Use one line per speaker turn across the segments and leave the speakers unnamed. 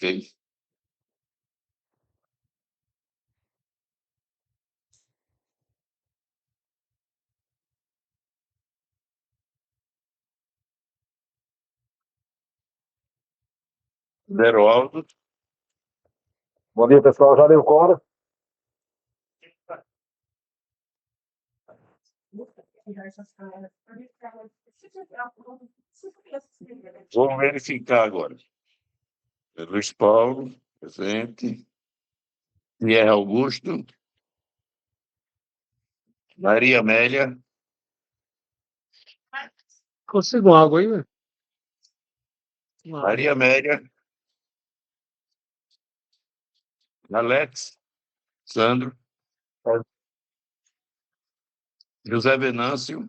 Ok. Zero Aldo.
Bom dia, pessoal. Já deu coro?
Vou verificar agora. Luiz Paulo, presente. Pierre Augusto. Maria Amélia.
Consigo água aí, velho?
Maria Amélia. Alex. Sandro. José Venâncio.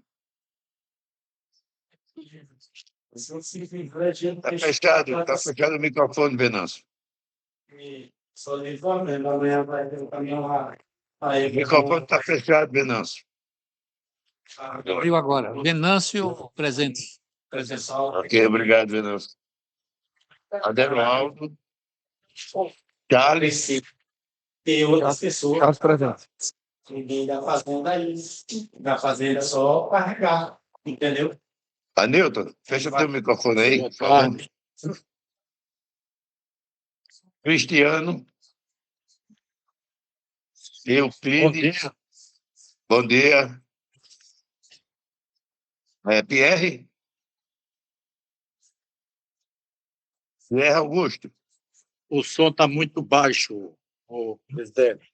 Está fechado o microfone, Venâncio. O microfone está fechado, Venâncio.
Abriu agora. Venâncio, presente.
Ok, obrigado, Venâncio. Aderoaldo. Charles.
E outras pessoas.
Carlos presente.
Ninguém da fazenda só carregar, entendeu?
Anilton, fecha teu microfone aí, por favor. Cristiano. Euclides. Bom dia. Pierre. Pierre Augusto.
O som está muito baixo, o presidente.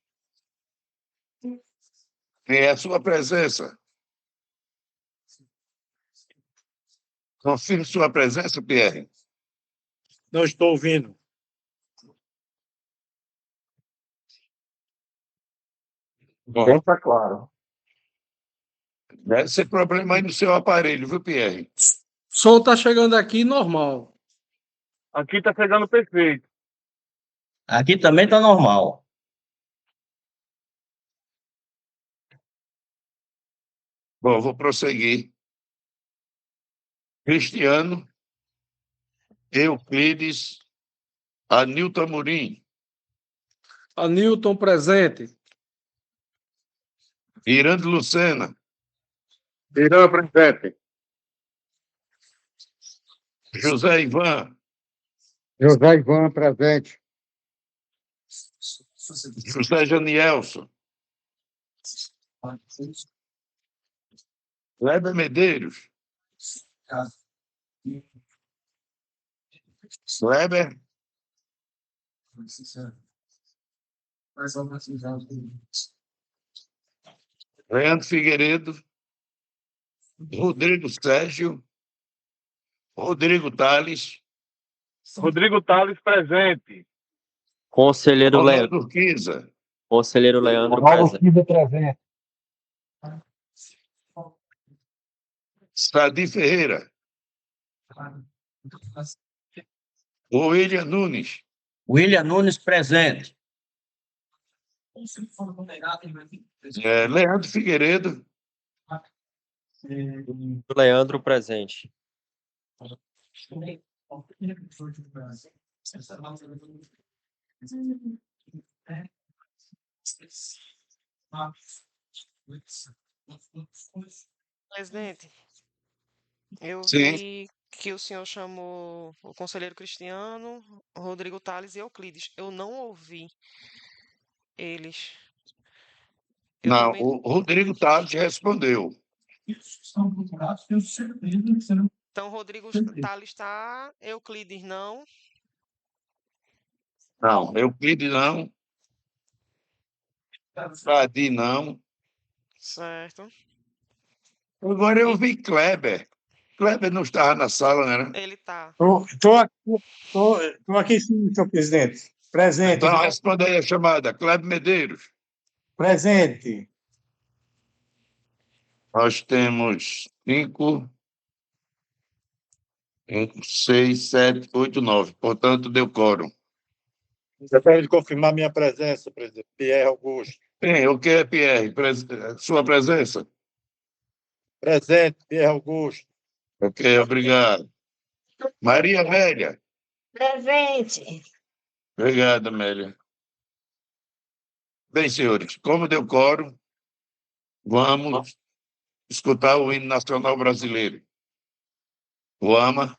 É a sua presença. Confirme sua presença, Pierre.
Não estou ouvindo.
Bem, está claro.
Deve ser problema aí no seu aparelho, viu, Pierre?
O som está chegando aqui normal.
Aqui está chegando perfeito.
Aqui também tá normal.
Bom, vou prosseguir. Cristiano. Euclides. Anilton Amorim.
Anilton presente.
Irande Lucena.
Irã presente.
José Ivan.
José Ivan presente.
José Janielson. Kleber Medeiros. Kleber. Leandro Figueiredo. Rodrigo Sérgio. Rodrigo Tales.
Rodrigo Tales presente.
Conselheiro Leandro.
Ronaldo Urquiza.
Conselheiro Leandro
Ronaldo
presente.
Kiza presente.
Sadi Ferreira. William Nunes.
William Nunes presente.
Leandro Figueiredo.
Leandro presente.
Presidente, eu
Sim.
vi que o senhor chamou o conselheiro Cristiano, Rodrigo Tales e Euclides. Eu não ouvi eles. Eu
Não,
também.
o Rodrigo Tales respondeu.
Então, Rodrigo Tales está, Euclides não.
Não, Euclides não. Sadi não.
Certo.
Agora eu vi Kleber. Kleber não estava na sala, né?
Ele tá.
Estou aqui sim, senhor presidente. Presente.
Então responda aí a chamada. Kleber Medeiros.
Presente.
Nós temos 5, 6, 7, 8, 9. Portanto, deu quórum.
Gostaria de confirmar minha presença, presidente. Pierre Augusto.
Bem, o que é, Pierre? Sua presença?
Presente, Pierre Augusto.
Ok, obrigado. Maria Velha.
Presente.
Obrigado, Amélia. Bem, senhores, como deu quórum, vamos escutar o hino nacional brasileiro. O AMA.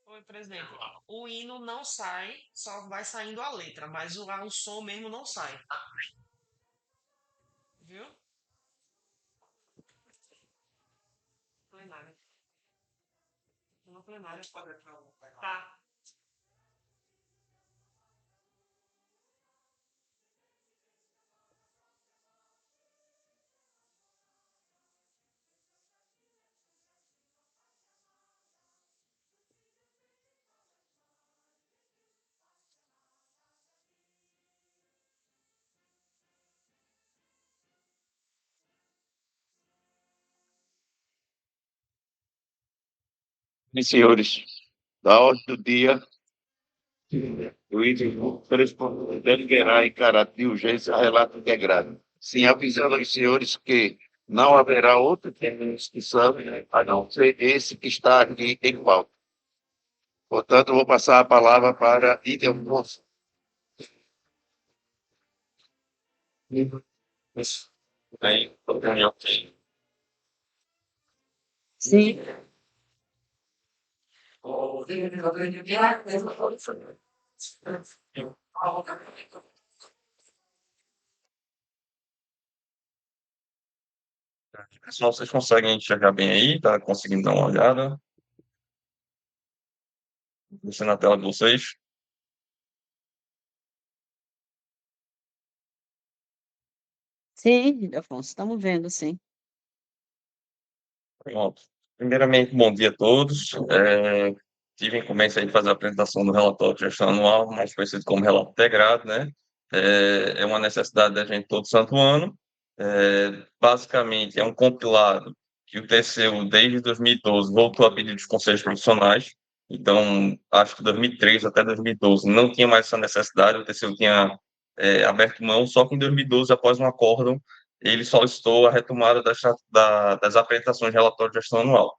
Oi, presidente. O hino não sai, só vai saindo a letra, mas o som mesmo não sai. Viu? Plenária. Uma plenária. Tá.
Bem, senhores, da ordem do dia, o item 3 deliberar em caráter de urgência relato integrado. Sim, avisando aos senhores que não haverá outro tema de discussão a não ser esse que está aqui em pauta. Portanto, eu vou passar a palavra para Idelfonso.
Sim.
Pessoal, vocês conseguem enxergar bem aí? Tá conseguindo dar uma olhada? Deixa na tela de vocês.
Sim, Afonso, estamos vendo, sim.
Pronto. Primeiramente, bom dia a todos. Tive a incumbência aí de fazer a apresentação do relatório de gestão anual, mais conhecido como relato integrado, né? é uma necessidade da gente todo santo ano. Basicamente, é um compilado que o TCU, desde 2012, voltou a pedir dos conselhos profissionais. Então, acho que 2003 até 2012 não tinha mais essa necessidade, o TCU tinha aberto mão, só que em 2012, após um acórdão, ele solicitou a retomada das apresentações de relatório de gestão anual.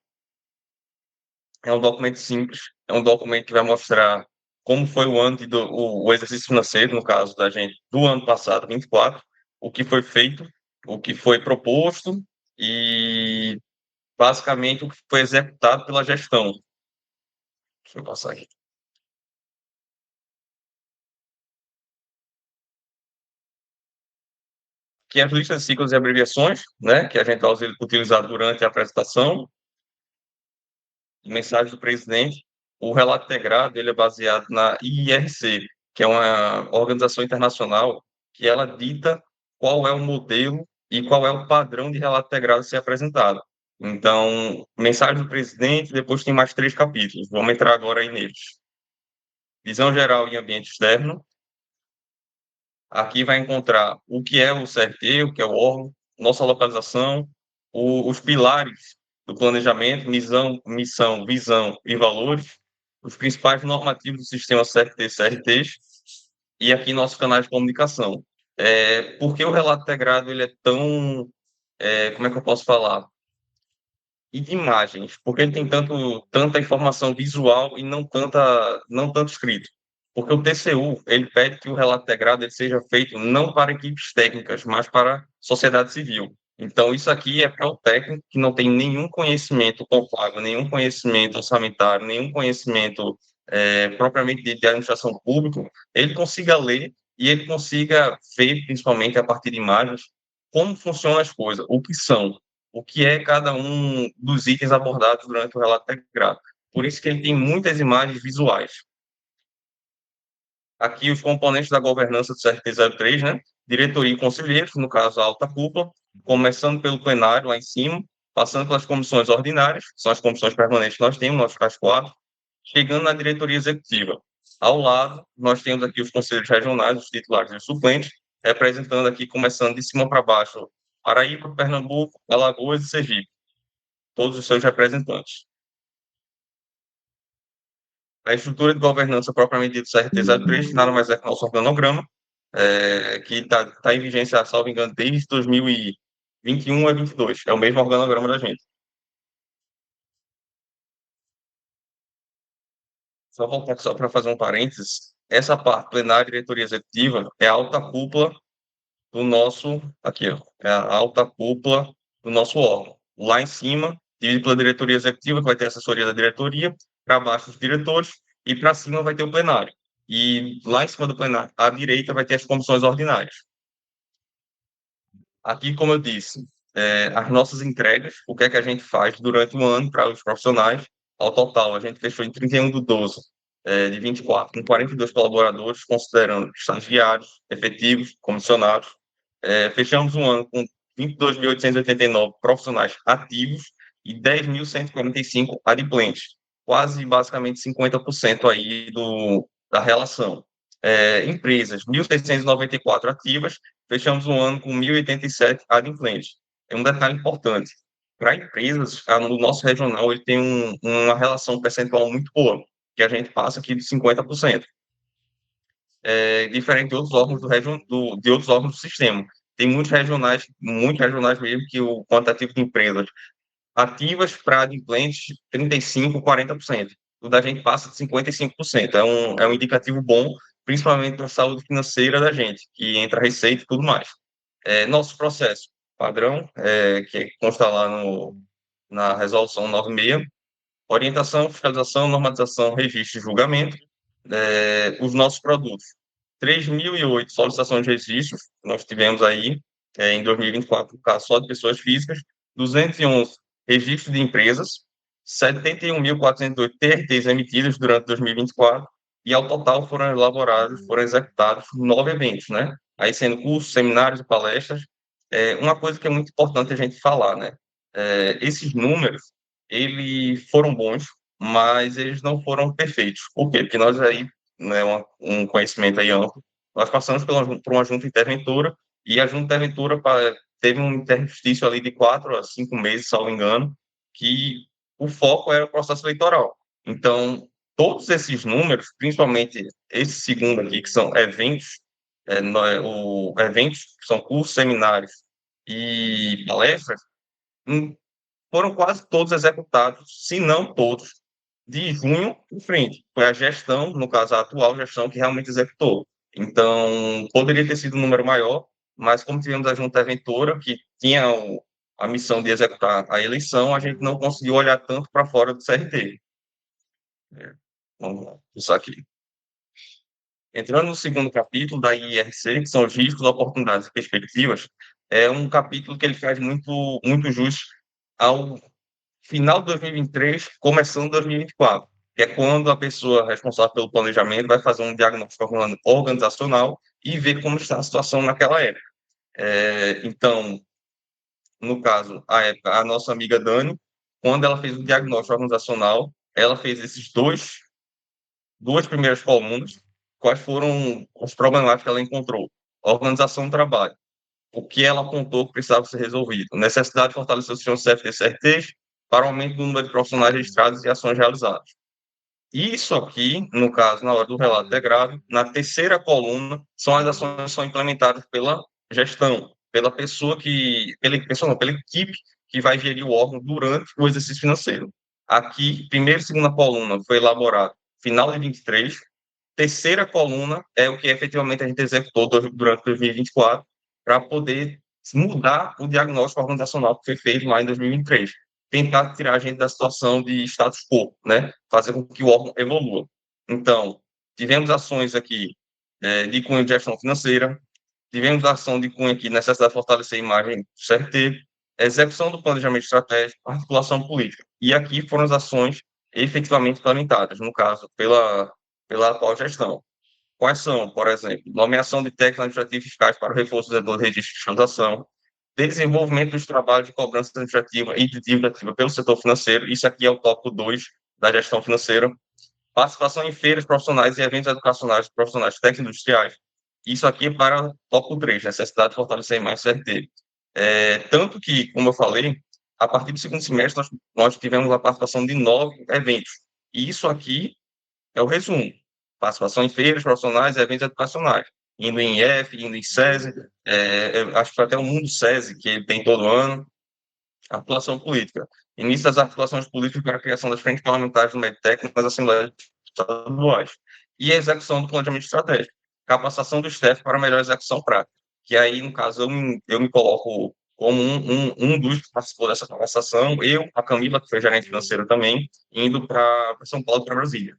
É um documento simples, é um documento que vai mostrar como foi o ano o exercício financeiro, no caso da gente, do ano passado, 24, o que foi feito, o que foi proposto e, basicamente, o que foi executado pela gestão. Deixa eu passar aqui. Aqui as listas de siglas e abreviações, né, que a gente vai utilizar durante a apresentação. Mensagem do presidente. O relato integrado ele é baseado na IRC, que é uma organização internacional que ela dita qual é o modelo e qual é o padrão de relato integrado a ser apresentado. Então, mensagem do presidente, depois tem mais 3 capítulos. Vamos entrar agora aí neles. Visão geral e ambiente externo. Aqui vai encontrar o que é o CRT, o que é o órgão, nossa localização, os pilares do planejamento, missão, visão e valores, os principais normativos do sistema CRT e CRTs, e aqui nossos canais de comunicação. Por que o relato integrado ele é tão, como é que eu posso falar? E de imagens, porque ele tem tanta informação visual e não tanto escrito. Porque o TCU, ele pede que o relato integrado ele seja feito não para equipes técnicas, mas para a sociedade civil. Então, isso aqui é para o técnico que não tem nenhum conhecimento contábil, nenhum conhecimento orçamentário, nenhum conhecimento propriamente de administração pública, ele consiga ler e ele consiga ver, principalmente a partir de imagens, como funcionam as coisas, o que é cada um dos itens abordados durante o relato integrado. Por isso que ele tem muitas imagens visuais. Aqui os componentes da governança do CRT03, né? Diretoria e conselheiros, no caso a alta cúpula, começando pelo plenário lá em cima, passando pelas comissões ordinárias, que são as comissões permanentes que nós temos, nós as 4, chegando na diretoria executiva. Ao lado, nós temos aqui os conselheiros regionais, os titulares e os suplentes, representando aqui, começando de cima para baixo, Paraíba, Pernambuco, Alagoas e Sergipe, todos os seus representantes. A estrutura de governança propriamente dita do CRT03, nada mais é que o nosso organograma, que está em vigência, salvo engano, desde 2021 a 2022. É o mesmo organograma da gente. Só voltar só para fazer um parênteses. Essa parte plenária, diretoria executiva, é a alta cúpula do nosso... Aqui, ó. É a alta cúpula do nosso órgão. Lá em cima, dividido pela diretoria executiva, que vai ter a assessoria da diretoria, para baixo os diretores, e para cima vai ter o plenário. E lá em cima do plenário, à direita, vai ter as comissões ordinárias. Aqui, como eu disse, as nossas entregas, o que é que a gente faz durante o ano para os profissionais. Ao total, a gente fechou em 31/12 de 24, com 42 colaboradores, considerando estagiários, efetivos, comissionados. Fechamos um ano com 22.889 profissionais ativos e 10.145 adimplentes, quase basicamente 50% aí da relação. Empresas, 1.694 ativas, fechamos um ano com 1.087 adimplentes. É um detalhe importante. Para empresas, no nosso regional, ele tem uma relação percentual muito boa, que a gente passa aqui de 50%. Diferente de outros órgãos de outros órgãos do sistema. Tem muitos regionais mesmo, que o quantitativo de empresas ativas para adimplentes, 35%, 40%. O da gente passa de 55%. É um indicativo bom, principalmente para a saúde financeira da gente, que entra receita e tudo mais. Nosso processo padrão, que consta lá na resolução 96, orientação, fiscalização, normatização, registro e julgamento. Os nossos produtos. 3.008 solicitações de registros, nós tivemos aí, em 2024, no caso só de pessoas físicas, 211 registros de empresas, 71.408 TRTs emitidos durante 2024, e ao total foram executados 9 eventos, né? Aí sendo cursos, seminários e palestras. Uma coisa que é muito importante a gente falar, né? Esses números, eles foram bons, mas eles não foram perfeitos. Por quê? Porque nós aí, né, um conhecimento aí amplo, nós passamos por uma junta interventora, e a junta interventora teve um interstício ali de 4 a 5 meses, salvo engano, que o foco era o processo eleitoral. Então, todos esses números, principalmente esse segundo aqui, que são eventos, eventos que são cursos, seminários e palestras, foram quase todos executados, se não todos, de junho em frente. Foi a gestão, no caso a atual gestão, que realmente executou. Então, poderia ter sido um número maior, mas como tivemos a junta eventora, que tinha a missão de executar a eleição, a gente não conseguiu olhar tanto para fora do CRT. Vamos lá, isso aqui. Entrando no segundo capítulo da IRC, que são os riscos, oportunidades e perspectivas, é um capítulo que ele faz muito, muito jus ao final de 2023, começando de 2024, que é quando a pessoa responsável pelo planejamento vai fazer um diagnóstico organizacional e ver como está a situação naquela época. Então, no caso, a nossa amiga Dani, quando ela fez o diagnóstico organizacional, ela fez esses duas primeiras colunas, quais foram as problemáticas que ela encontrou. Organização do trabalho. O que ela apontou que precisava ser resolvido. Necessidade de fortalecer o sistema CFT-CRTs para o aumento do número de profissionais registrados e ações realizadas. Isso aqui, no caso, na hora do relato integrado, na terceira coluna, são as ações que são implementadas pela gestão, pela equipe que vai gerir o órgão durante o exercício financeiro. Aqui, primeira e segunda coluna foi elaborado final de 23, terceira coluna é o que efetivamente a gente executou durante 2024 para poder mudar o diagnóstico organizacional que foi feito lá em 2023. Tentar tirar a gente da situação de status quo, né? Fazer com que o órgão evolua. Então, tivemos ações aqui de cunho de gestão financeira, tivemos ação de cunho aqui, necessidade de fortalecer a imagem do CRT, execução do planejamento estratégico, articulação política. E aqui foram as ações efetivamente implementadas, no caso, pela atual gestão. Quais são, por exemplo, nomeação de técnicos administrativos fiscais para o reforço do registro de fiscalização, desenvolvimento dos trabalhos de cobrança administrativa e de dívida ativa pelo setor financeiro, isso aqui é o tópico 2 da gestão financeira, participação em feiras profissionais e eventos educacionais profissionais técnicos industriais, isso aqui é para o tópico 3, necessidade de fortalecer mais CRT. Tanto que, como eu falei, a partir do segundo semestre, nós tivemos a participação de 9 eventos, e isso aqui é o resumo. Participação em feiras profissionais e eventos educacionais. Indo em IF, indo em SESI, acho que até o Mundo SESI, que tem todo ano. Articulação política. Início das articulações políticas para a criação das frentes parlamentares do meio técnico nas assembleias estaduais. E a execução do planejamento estratégico. Capacitação do STF para melhor execução prática. Que aí, no caso, eu me coloco como um dos que participou dessa capacitação. Eu, a Camila, que foi gerente financeira também, indo para São Paulo, para Brasília.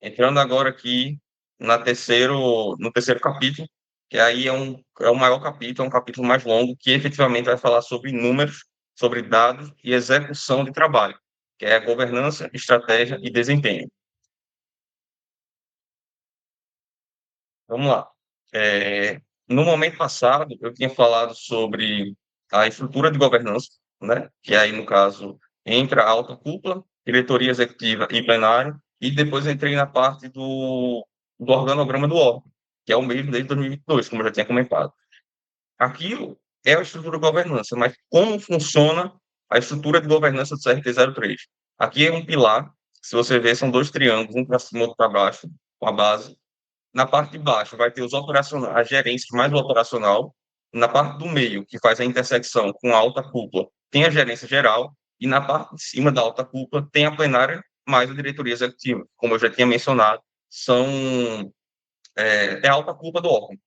Entrando agora aqui no terceiro capítulo, que aí é o maior capítulo, é um capítulo mais longo, que efetivamente vai falar sobre números, sobre dados e execução de trabalho, que é a governança, estratégia e desempenho. Vamos lá. No momento passado, eu tinha falado sobre a estrutura de governança, né? Que aí, no caso, entra a alta cúpula, diretoria executiva e plenário, e depois entrei na parte do organograma do órgão, que é o mesmo desde 2022, como eu já tinha comentado. Aquilo é a estrutura de governança, mas como funciona a estrutura de governança do CRT-03? Aqui é um pilar, se você ver, são 2 triângulos, um para cima e outro para baixo, com a base. Na parte de baixo vai ter os operacionais, a gerência mais o operacional. Na parte do meio, que faz a intersecção com a alta cúpula, tem a gerência geral. E na parte de cima da alta cúpula tem a plenária mais a diretoria executiva. Como eu já tinha mencionado, é a alta cúpula do órgão.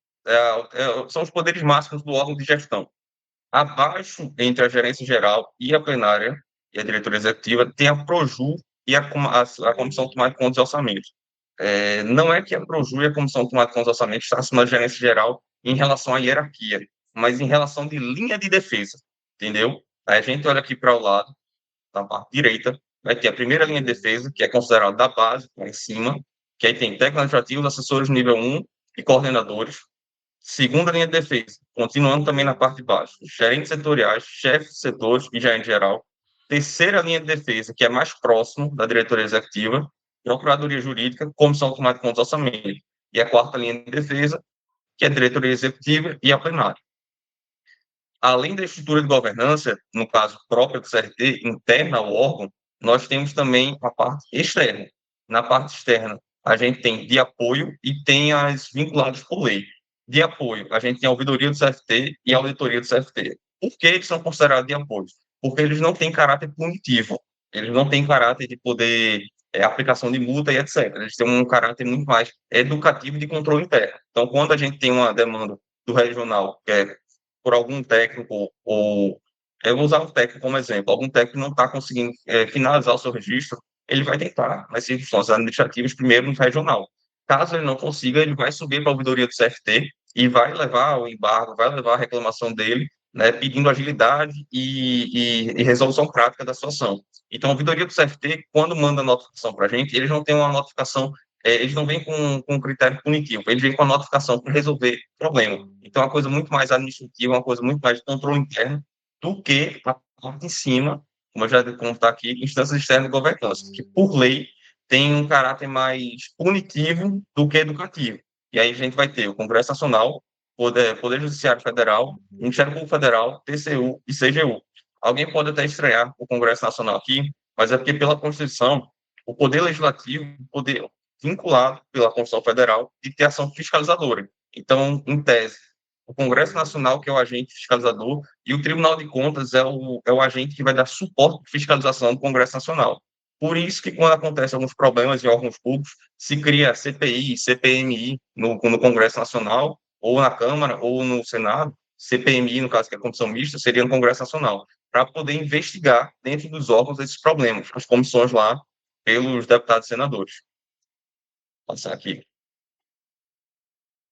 São os poderes máximos do órgão de gestão. Abaixo, entre a gerência geral e a plenária e a diretoria executiva, tem a Proju e a Comissão de Tomada de Contas e Orçamento. Não é que a Proju e a Comissão de Tomada de Contas e Orçamento estão acima da gerência geral em relação à hierarquia, mas em relação de linha de defesa, entendeu? Aí a gente olha aqui para o lado, na parte direita, vai ter a primeira linha de defesa, que é considerada da base, lá em cima, que aí tem técnicos administrativos, assessores nível 1 e coordenadores. Segunda linha de defesa, continuando também na parte de baixo, gerentes setoriais, chefes de setores e gerente geral. Terceira linha de defesa, que é mais próximo da diretoria executiva, procuradoria jurídica, comissão de tomada de contas e orçamento. e a quarta linha de defesa, que é a diretoria executiva e a plenária. Além da estrutura de governança, no caso própria do CRT, interna ao órgão, nós temos também a parte externa. Na parte externa, a gente tem de apoio e tem as vinculadas por lei. De apoio, a gente tem a ouvidoria do CFT e a auditoria do CFT. Por que eles são considerados de apoio? Porque eles não têm caráter punitivo, eles não têm caráter de poder, aplicação de multa e etc. Eles têm um caráter muito mais educativo de controle interno. Então, quando a gente tem uma demanda do regional, que é por algum técnico, ou eu vou usar um técnico como exemplo, algum técnico não está conseguindo finalizar o seu registro, ele vai tentar, nas circunstâncias administrativas, primeiro no regional. Caso ele não consiga, ele vai subir para a ouvidoria do CFT e vai levar o embargo, vai levar a reclamação dele, né, pedindo agilidade e resolução prática da situação. Então, a ouvidoria do CFT, quando manda a notificação para a gente, eles não têm uma notificação, eles não vêm com um critério punitivo, eles vêm com a notificação para resolver o problema. Então, é uma coisa muito mais administrativa, uma coisa muito mais de controle interno do que a parte em cima, como está aqui, instâncias externas de governança, que, por lei, tem um caráter mais punitivo do que educativo. E aí a gente vai ter o Congresso Nacional, Poder Judiciário Federal, Ministério Público Federal, TCU e CGU. Alguém pode até estranhar o Congresso Nacional aqui, mas é porque, pela Constituição, o Poder Legislativo, o poder vinculado pela Constituição Federal, de ter ação fiscalizadora. Então, em tese, o Congresso Nacional, que é o agente fiscalizador, e o Tribunal de Contas é o agente que vai dar suporte de fiscalização do Congresso Nacional. Por isso que, quando acontecem alguns problemas em órgãos públicos, se cria CPI, CPMI no Congresso Nacional, ou na Câmara, ou no Senado. CPMI, no caso que é a Comissão Mista, seria no Congresso Nacional, para poder investigar dentro dos órgãos esses problemas, as comissões lá, pelos deputados e senadores. Vou passar aqui.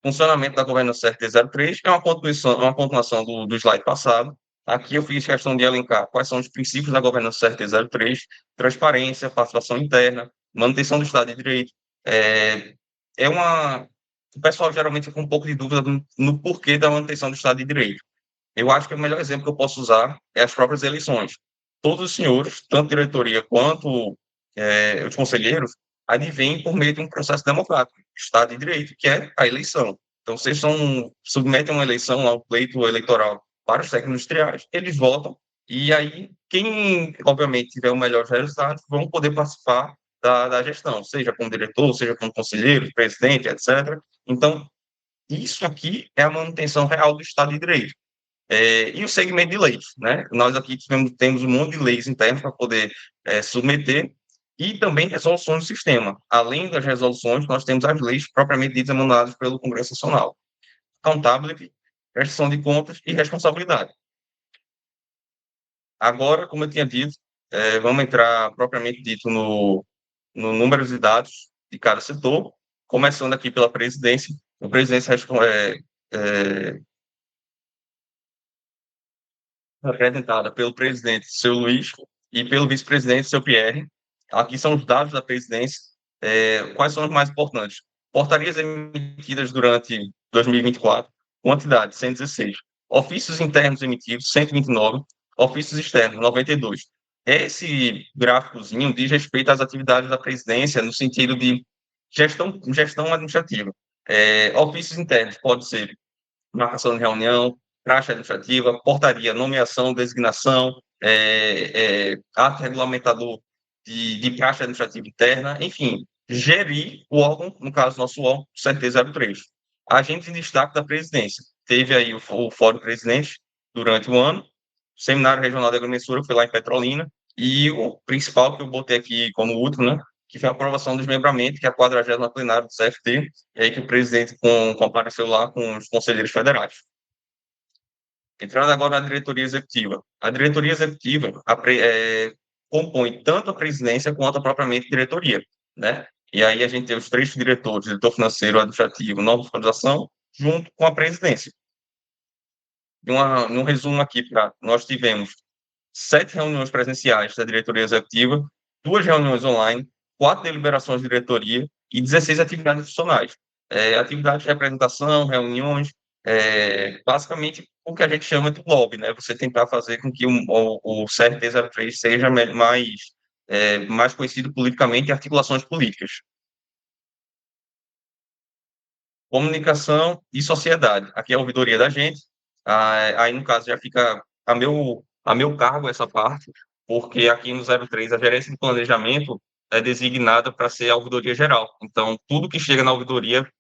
Funcionamento da governança CRT-03 é uma continuação do slide passado. Aqui eu fiz questão de elencar quais são os princípios da governança CRT-03: transparência, participação interna, manutenção do Estado de Direito. O pessoal geralmente fica um pouco de dúvida no porquê da manutenção do Estado de Direito. Eu acho que o melhor exemplo que eu posso usar é as próprias eleições. Todos os senhores, tanto a diretoria quanto os conselheiros, advêm por meio de um processo democrático, Estado de Direito, que é a eleição. Então, vocês submetem uma eleição ao pleito eleitoral para os técnicos industriais, eles votam, e aí quem, obviamente, tiver o melhor resultado, vão poder participar da gestão, seja como diretor, seja como conselheiro, presidente, etc. Então, isso aqui é a manutenção real do Estado de Direito. E o segmento de leis, né? Nós aqui temos um monte de leis internas para poder submeter, e também resoluções do sistema. Além das resoluções, nós temos as leis propriamente ditas emanadas pelo Congresso Nacional. Accountability, prestação de contas e responsabilidade. Agora, como eu tinha dito, vamos entrar propriamente dito no número de dados de cada setor, começando aqui pela presidência. A presidência representada pelo presidente, seu Luiz, e pelo vice-presidente, seu Pierre. Aqui são os dados da presidência. Quais são os mais importantes? Portarias emitidas durante 2024, quantidade, 116. Ofícios internos emitidos, 129. Ofícios externos, 92. Esse gráficozinho diz respeito às atividades da presidência no sentido de gestão administrativa. Ofícios internos pode ser marcação de reunião, praxe administrativa, portaria, nomeação, designação, ato regulamentador de praxe administrativa interna, enfim, gerir o órgão, no caso, nosso órgão, CRT-03. Agentes em destaque da presidência. Teve aí o Fórum Presidente durante o ano, o Seminário Regional de Agrimensura foi lá em Petrolina, e o principal que eu botei aqui como último, né, que foi a aprovação do desmembramento, que é a 40ª plenária do CFT, e aí que o presidente compareceu lá com os conselheiros federais. Entrando agora na diretoria executiva. A diretoria executiva compõe tanto a presidência quanto a propriamente diretoria, né? E aí a gente tem os 3 diretores, diretor financeiro, administrativo, nova fiscalização, junto com a presidência. Num resumo aqui, nós tivemos 7 reuniões presenciais da diretoria executiva, 2 reuniões online, 4 deliberações de diretoria e 16 atividades institucionais. Atividades de representação, reuniões, basicamente o que a gente chama de lobby, né? Você tentar fazer com que o CRT-03 seja mais conhecido politicamente em articulações políticas. Comunicação e sociedade. Aqui é a ouvidoria da gente. Aí, no caso, já fica a meu cargo essa parte, porque aqui no 03 a gerência de planejamento é designada para ser a ouvidoria geral. Então, tudo que chega na ouvidoria,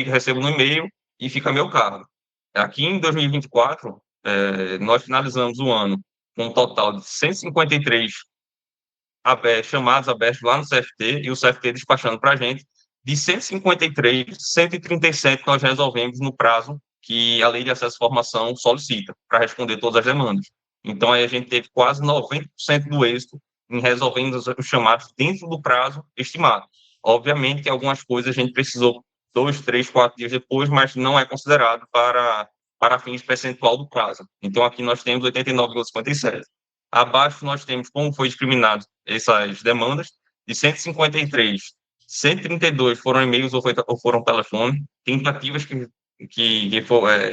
recebo no e-mail e fica a meu cargo. Aqui em 2024, nós finalizamos o ano com um total de 153 chamados abertos lá no CFT, e o CFT despachando para a gente. De 153, 137 nós resolvemos no prazo que a Lei de Acesso à Informação solicita, para responder todas as demandas. Então, aí a gente teve quase 90% do êxito em resolvendo os chamados dentro do prazo estimado. Obviamente que algumas coisas a gente precisou 2, 3, 4 dias depois, mas não é considerado para fins percentual do prazo. Então, aqui nós temos 89,57. Abaixo nós temos como foi discriminado essas demandas. De 153, 132 foram e-mails ou foram telefone, tentativas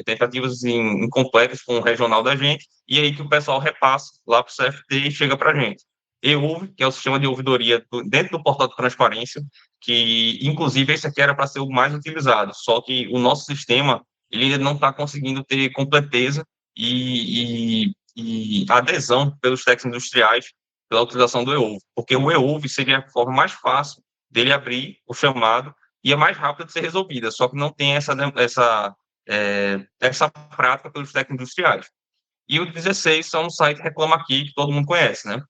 tentativas incompletas com o regional da gente, e aí que o pessoal repassa lá para o CFT e chega para a gente. EUV, que é o sistema de ouvidoria dentro do portal de transparência, que inclusive esse aqui era para ser o mais utilizado, só que o nosso sistema ele ainda não está conseguindo ter completeza e adesão pelos técnicos industriais pela utilização do EUV, porque o EUV seria a forma mais fácil dele abrir o chamado e é mais rápida de ser resolvida, só que não tem essa prática pelos técnicos industriais. E o 16 são no site Reclama Aqui, que todo mundo conhece, né?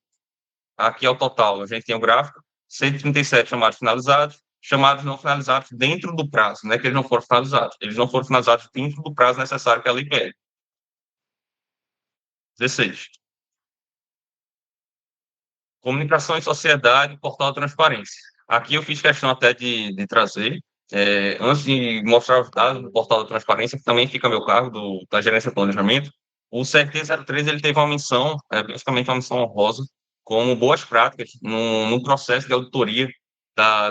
Aqui é o total, a gente tem o gráfico, 137 chamados finalizados, chamados não finalizados dentro do prazo, não é que eles não foram finalizados, eles não foram finalizados dentro do prazo necessário que a lei pede. 16. Comunicação e sociedade, portal de transparência. Aqui eu fiz questão até de trazer, antes de mostrar os dados do portal de transparência, que também fica a meu cargo, da gerência de planejamento, o CRT03 ele teve uma menção, basicamente uma menção honrosa, como boas práticas no processo de auditoria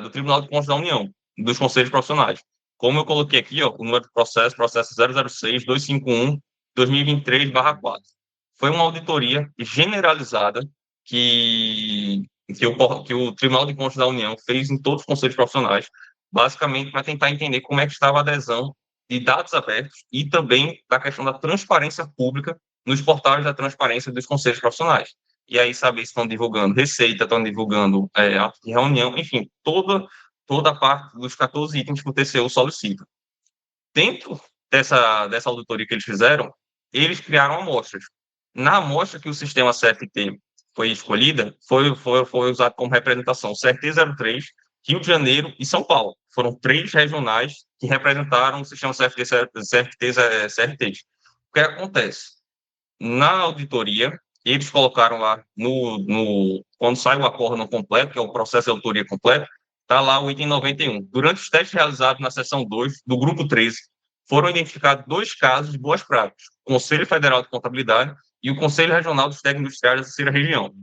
do Tribunal de Contas da União, dos conselhos profissionais. Como eu coloquei aqui, o número do processo 006-251-2023/4. Foi uma auditoria generalizada que o Tribunal de Contas da União fez em todos os conselhos profissionais, basicamente para tentar entender como é que estava a adesão de dados abertos e também da questão da transparência pública nos portais da transparência dos conselhos profissionais. E aí saber se estão divulgando receita, estão divulgando ato de reunião, enfim, toda a parte dos 14 itens que o TCU solicita. Dentro dessa auditoria que eles fizeram, eles criaram amostras. Na amostra que o sistema CFT foi escolhida, foi usado como representação CRT03, Rio de Janeiro e São Paulo. Foram 3 regionais que representaram o sistema CRT. O que acontece? Na auditoria, eles colocaram lá, quando sai o acórdão completo, que é o processo de auditoria completo, está lá o item 91. Durante os testes realizados na seção 2 do grupo 13, foram identificados 2 casos de boas práticas, o Conselho Federal de Contabilidade e o Conselho Regional dos Técnicos Industriais da terceira região.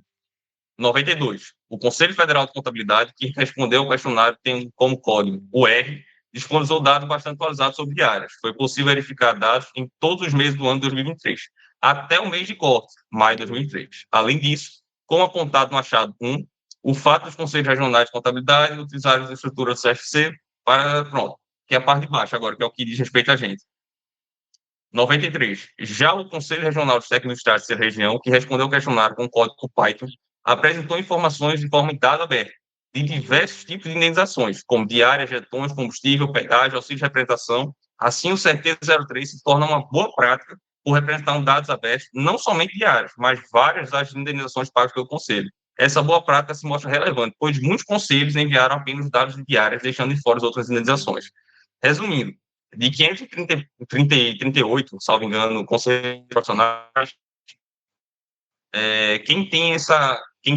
92. O Conselho Federal de Contabilidade, que respondeu ao questionário, tem como código o R, disponibilizou dados bastante atualizados sobre diárias. Foi possível verificar dados em todos os meses do ano de 2023, até o mês de corte, maio de 2023. Além disso, como apontado no achado 1, o fato dos Conselhos Regionais de Contabilidade utilizarem a estrutura do CFC que é a parte de baixo agora, que é o que diz respeito a gente. 93. Já o Conselho Regional dos Técnicos Industriais da terceira região, que respondeu ao questionário com o código Python, apresentou informações de forma em dado aberto de diversos tipos de indenizações, como diárias, jetões, combustível, pedágio, auxílio de representação. Assim, o CRT03 se torna uma boa prática por representar dados abertos, não somente diários, mas várias das indenizações pagas pelo Conselho. Essa boa prática se mostra relevante, pois muitos conselhos enviaram apenas dados diários, deixando de fora as outras indenizações. Resumindo, de 538, salvo engano, conselhos profissionais, quem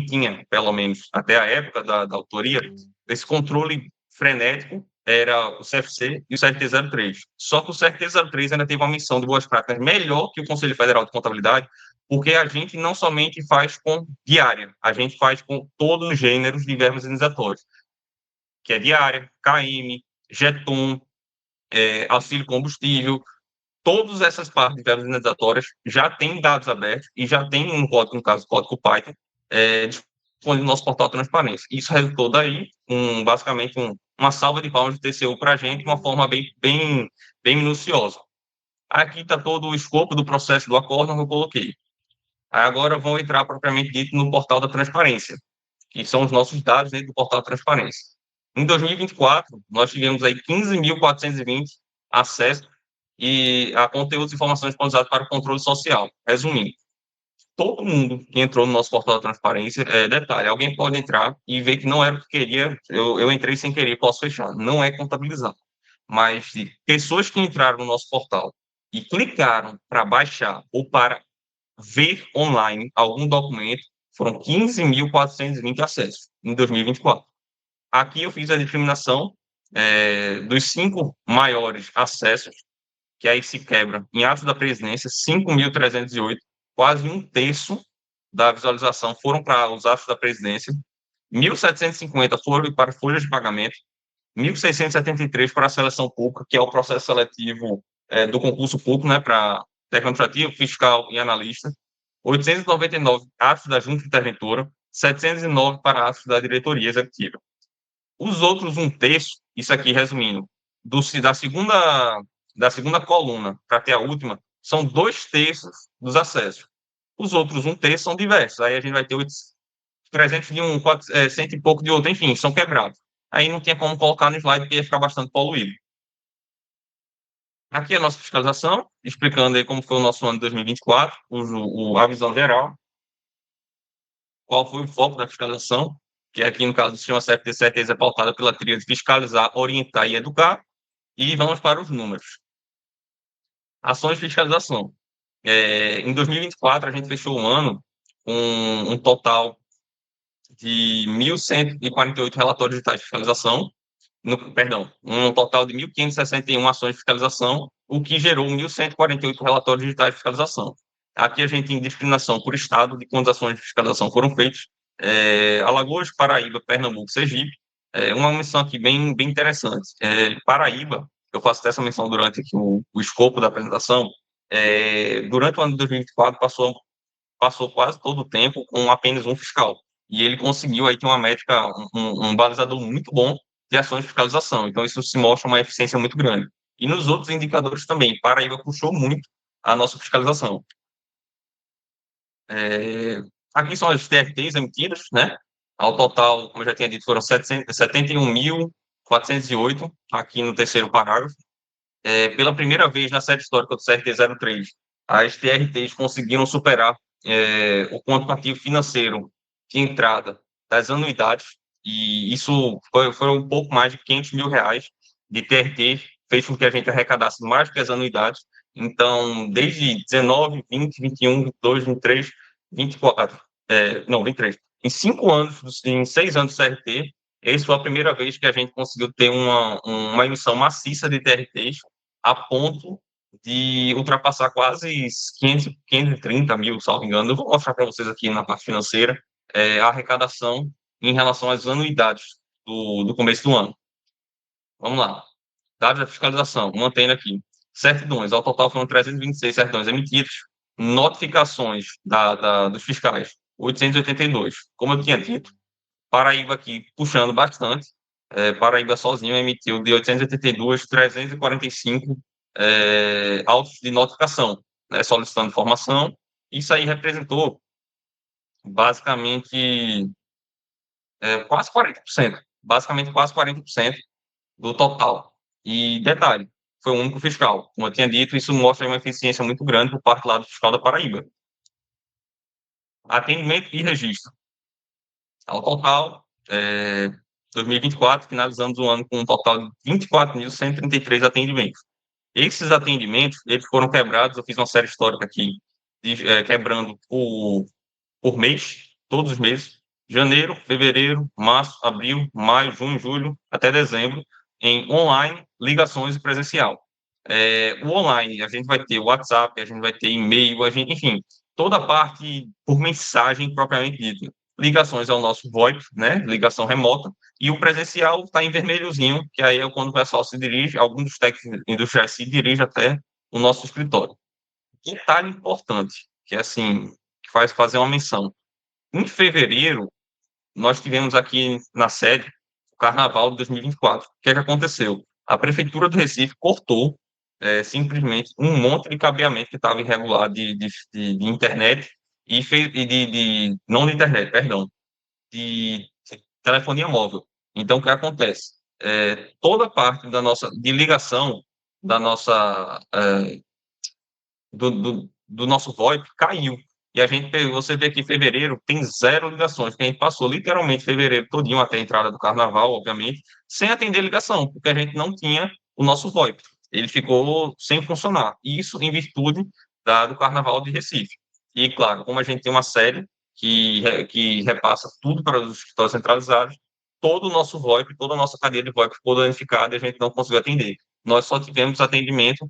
tinha, pelo menos até a época da autoria, esse controle frenético era o CFC e o CRT03. Só que o CRT03 ainda teve uma missão de boas práticas melhor que o Conselho Federal de Contabilidade, porque a gente não somente faz com diária, a gente faz com todos os gêneros de verbas indenizatórias, que é diária, KM, jeton, auxílio combustível, todas essas partes de verbas indenizatórias já têm dados abertos e já tem um código, no caso, o código Python, disponível no nosso portal de transparência. Isso resultou daí, basicamente, uma salva de palmas do TCU para a gente de uma forma bem minuciosa. Aqui está todo o escopo do processo do acórdão que eu coloquei. Aí agora vou entrar propriamente dito no portal da transparência, que são os nossos dados dentro do portal da transparência. Em 2024, nós tivemos aí 15.420 acessos a conteúdos e informações disponibilizados para o controle social. Resumindo, todo mundo que entrou no nosso portal da transparência, detalhe, alguém pode entrar e ver que não era o que queria, eu entrei sem querer, posso fechar, não é contabilizado. Mas de pessoas que entraram no nosso portal e clicaram para baixar ou para ver online algum documento, foram 15.420 acessos em 2024. Aqui eu fiz a discriminação dos 5 maiores acessos, que aí se quebra em atos da presidência, 5.308, quase um terço da visualização foram para os atos da presidência, 1.750 foram para folhas de pagamento, 1.673 para a seleção pública, que é o processo seletivo do concurso público, né, para técnico administrativo, fiscal e analista, 899 atos da junta interventora, 709 para atos da diretoria executiva. Os outros um terço, isso aqui resumindo, da segunda coluna para até a última, são 2/3 dos acessos. Os outros um terço são diversos. Aí a gente vai ter 300 de um, 100 e pouco de outro, enfim, são quebrados. Aí não tinha como colocar no slide, porque ia ficar bastante poluído. Aqui é a nossa fiscalização, explicando aí como foi o nosso ano de 2024, a visão geral. Qual foi o foco da fiscalização, que aqui, no caso do sistema CFT, certeza é pautada pela tríade de fiscalizar, orientar e educar. E vamos para os números. Ações de fiscalização. Em 2024, a gente fechou o ano com um total de 1.148 relatórios digitais de fiscalização, um total de 1.561 ações de fiscalização, o que gerou 1.148 relatórios digitais de fiscalização. Aqui a gente tem discriminação por estado de quantas ações de fiscalização foram feitas. Alagoas, Paraíba, Pernambuco, Sergipe. Uma menção aqui bem interessante. Paraíba, eu faço até essa menção durante aqui o escopo da apresentação, durante o ano de 2024 passou quase todo o tempo com apenas um fiscal. E ele conseguiu aí ter uma métrica, um balizador muito bom de ações de fiscalização. Então, isso se mostra uma eficiência muito grande. E nos outros indicadores também, Paraíba puxou muito a nossa fiscalização. Aqui são as TRTs emitidas, né? Ao total, como eu já tinha dito, foram 71.408, aqui no terceiro parágrafo. Pela primeira vez na série histórica do CRT 03, as TRTs conseguiram superar o quantitativo financeiro de entrada das anuidades, e isso foi um pouco mais de R$500 mil de TRT, fez com que a gente arrecadasse mais que as anuidades. Então, desde 19, 20, 21, 22, 23, 24, 23. Em 5 anos, em 6 anos de CRT, essa foi a primeira vez que a gente conseguiu ter uma emissão maciça de TRTs a ponto de ultrapassar quase 530 mil, salvo engano. Eu vou mostrar para vocês aqui na parte financeira a arrecadação em relação às anuidades do começo do ano. Vamos lá. Dados da fiscalização, mantendo aqui. Certidões, ao total foram 326 certidões emitidas. Notificações dos fiscais, 882. Como eu tinha dito, Paraíba aqui puxando bastante. Paraíba sozinho emitiu de 882, 345 autos de notificação, né, solicitando informação. Isso aí representou basicamente quase 40%. Basicamente quase 40% do total. E detalhe, foi o único fiscal. Como eu tinha dito, isso mostra uma eficiência muito grande por parte lá do fiscal da Paraíba. Atendimento e registro. Ao total, 2024, finalizamos o ano com um total de 24.133 atendimentos. Esses atendimentos, eles foram quebrados, eu fiz uma série histórica aqui, quebrando por mês, todos os meses, janeiro, fevereiro, março, abril, maio, junho, julho, até dezembro, em online, ligações e presencial. O online, a gente vai ter WhatsApp, a gente vai ter e-mail, enfim, toda a parte por mensagem propriamente dita. Ligações ao nosso VoIP, né, ligação remota, e o presencial está em vermelhozinho, que aí é quando o pessoal se dirige, alguns dos técnicos industriais se dirigem até o nosso escritório. Detalhe importante, que assim, que faz fazer uma menção. Em fevereiro, nós tivemos aqui na sede Carnaval de 2024. O que é que aconteceu? A Prefeitura do Recife cortou simplesmente um monte de cabeamento que estava irregular de internet e fez, não de internet, perdão, de telefonia móvel. Então, o que acontece? Toda parte da nossa, de ligação da nossa, do nosso VoIP caiu. E a gente, você vê que em fevereiro tem 0 ligações, que a gente passou literalmente fevereiro todinho até a entrada do carnaval, obviamente, sem atender ligação, porque a gente não tinha o nosso VoIP. Ele ficou sem funcionar. Isso em virtude do Carnaval de Recife. E, claro, como a gente tem uma série que repassa tudo para os escritórios centralizados, todo o nosso VoIP, toda a nossa cadeia de VoIP ficou danificada e a gente não conseguiu atender. Nós só tivemos atendimento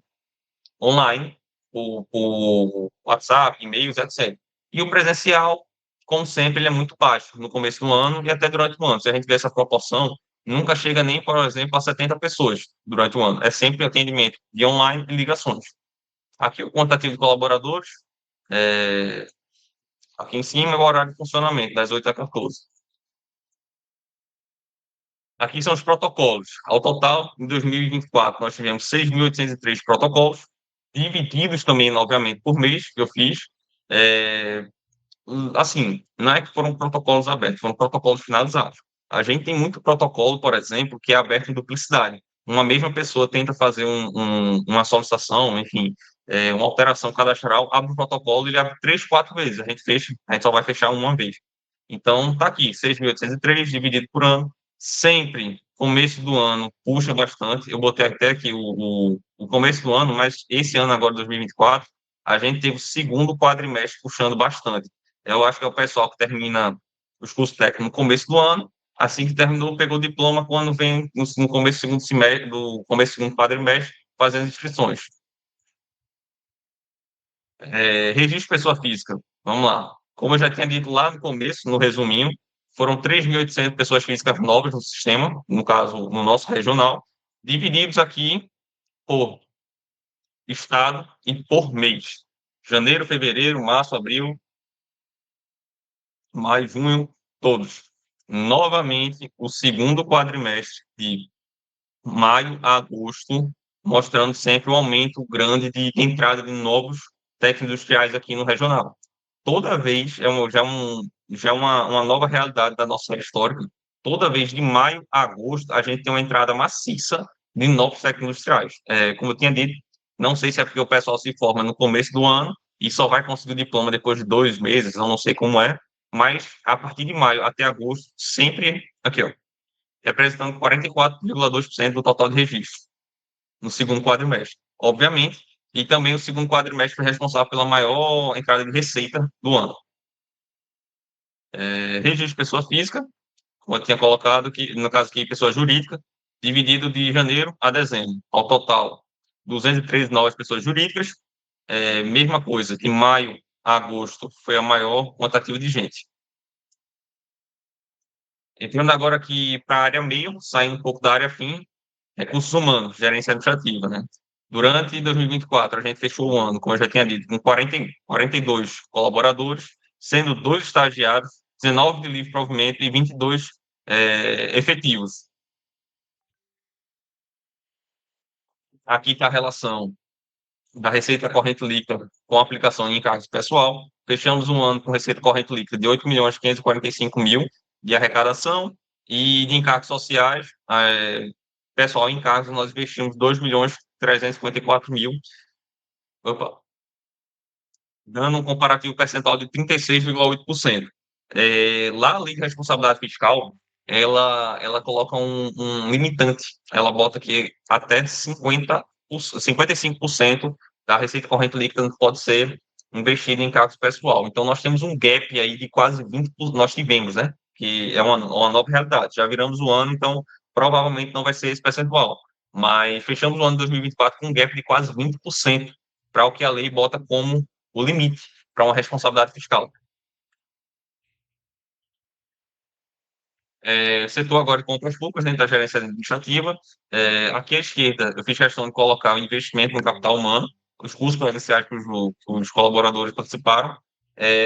online, por WhatsApp, e-mails, etc. E o presencial, como sempre, ele é muito baixo no começo do ano e até durante o ano. Se a gente vê essa proporção, nunca chega nem, por exemplo, a 70 pessoas durante o ano. É sempre atendimento de online e ligações. Aqui o quantitativo de colaboradores, aqui em cima é o horário de funcionamento, das 8 às 14. Aqui são os protocolos. Ao total, em 2024, nós tivemos 6.803 protocolos, divididos também, obviamente, por mês, que eu fiz. Assim, não é que foram protocolos abertos, foram protocolos finalizados. A gente tem muito protocolo, por exemplo, que é aberto em duplicidade. Uma mesma pessoa tenta fazer uma solicitação, enfim, uma alteração cadastral, abre o protocolo e ele abre 3, 4 vezes. A gente só vai fechar uma vez. Então, está aqui, 6.803 dividido por ano. Sempre, começo do ano, puxa bastante. Eu botei até aqui o começo do ano, mas esse ano agora, 2024, a gente teve o segundo quadrimestre puxando bastante. Eu acho que é o pessoal que termina os cursos técnicos no começo do ano, assim que terminou, pegou o diploma, quando vem no começo do segundo semestre, do começo do segundo quadrimestre, fazendo inscrições. Registro de pessoa física, vamos lá. Como eu já tinha dito lá no começo, no resuminho, foram 3.800 pessoas físicas novas no sistema, no caso, no nosso regional, divididos aqui por estado e por mês. Janeiro, fevereiro, março, abril, maio, junho, todos. Novamente, o segundo quadrimestre de maio a agosto, mostrando sempre um aumento grande de entrada de novos técnicos industriais aqui no regional. Toda vez, já é uma nova realidade da nossa série histórica, toda vez de maio a agosto, a gente tem uma entrada maciça de novos técnicos industriais. Como eu tinha dito, não sei se é porque o pessoal se forma no começo do ano e só vai conseguir o diploma depois de 2 meses, eu não sei como é, mas a partir de maio até agosto, sempre aqui, ó, representando 44,2% do total de registros no segundo quadrimestre. Obviamente, e também o segundo quadrimestre foi responsável pela maior entrada de receita do ano. Registro de pessoa física, como eu tinha colocado aqui, no caso aqui, pessoa jurídica, dividido de janeiro a dezembro. Ao total, 213 novas pessoas jurídicas, mesma coisa, de maio a agosto foi a maior quantitativa de gente. Entrando agora aqui para a área meio, saindo um pouco da área fim, recursos humanos, gerência administrativa, né? Durante 2024, a gente fechou o ano, como eu já tinha dito, com 42 colaboradores, sendo 2 estagiários, 19 de livre provimento e 22 efetivos. Aqui está a relação da receita corrente líquida com a aplicação em encargos pessoal. Fechamos um ano com receita corrente líquida de 8.545.000 de arrecadação e de encargos sociais, pessoal em encargos, nós investimos 2.354.000, dando um comparativo percentual de 36,8%. Lá, a lei de responsabilidade fiscal, ela coloca um limitante, ela bota que até 55% da receita corrente líquida pode ser investida em encargos pessoal. Então, nós temos um gap aí de quase 20%, nós tivemos, né? Que é uma nova realidade. Já viramos o ano, então provavelmente não vai ser esse percentual. Mas fechamos o ano de 2024 com um gap de quase 20% para o que a lei bota como o limite para uma responsabilidade fiscal. Setor agora de compras públicas, dentro da gerência administrativa. Aqui à esquerda, eu fiz questão de colocar o investimento no capital humano, os custos presenciais que os colaboradores participaram.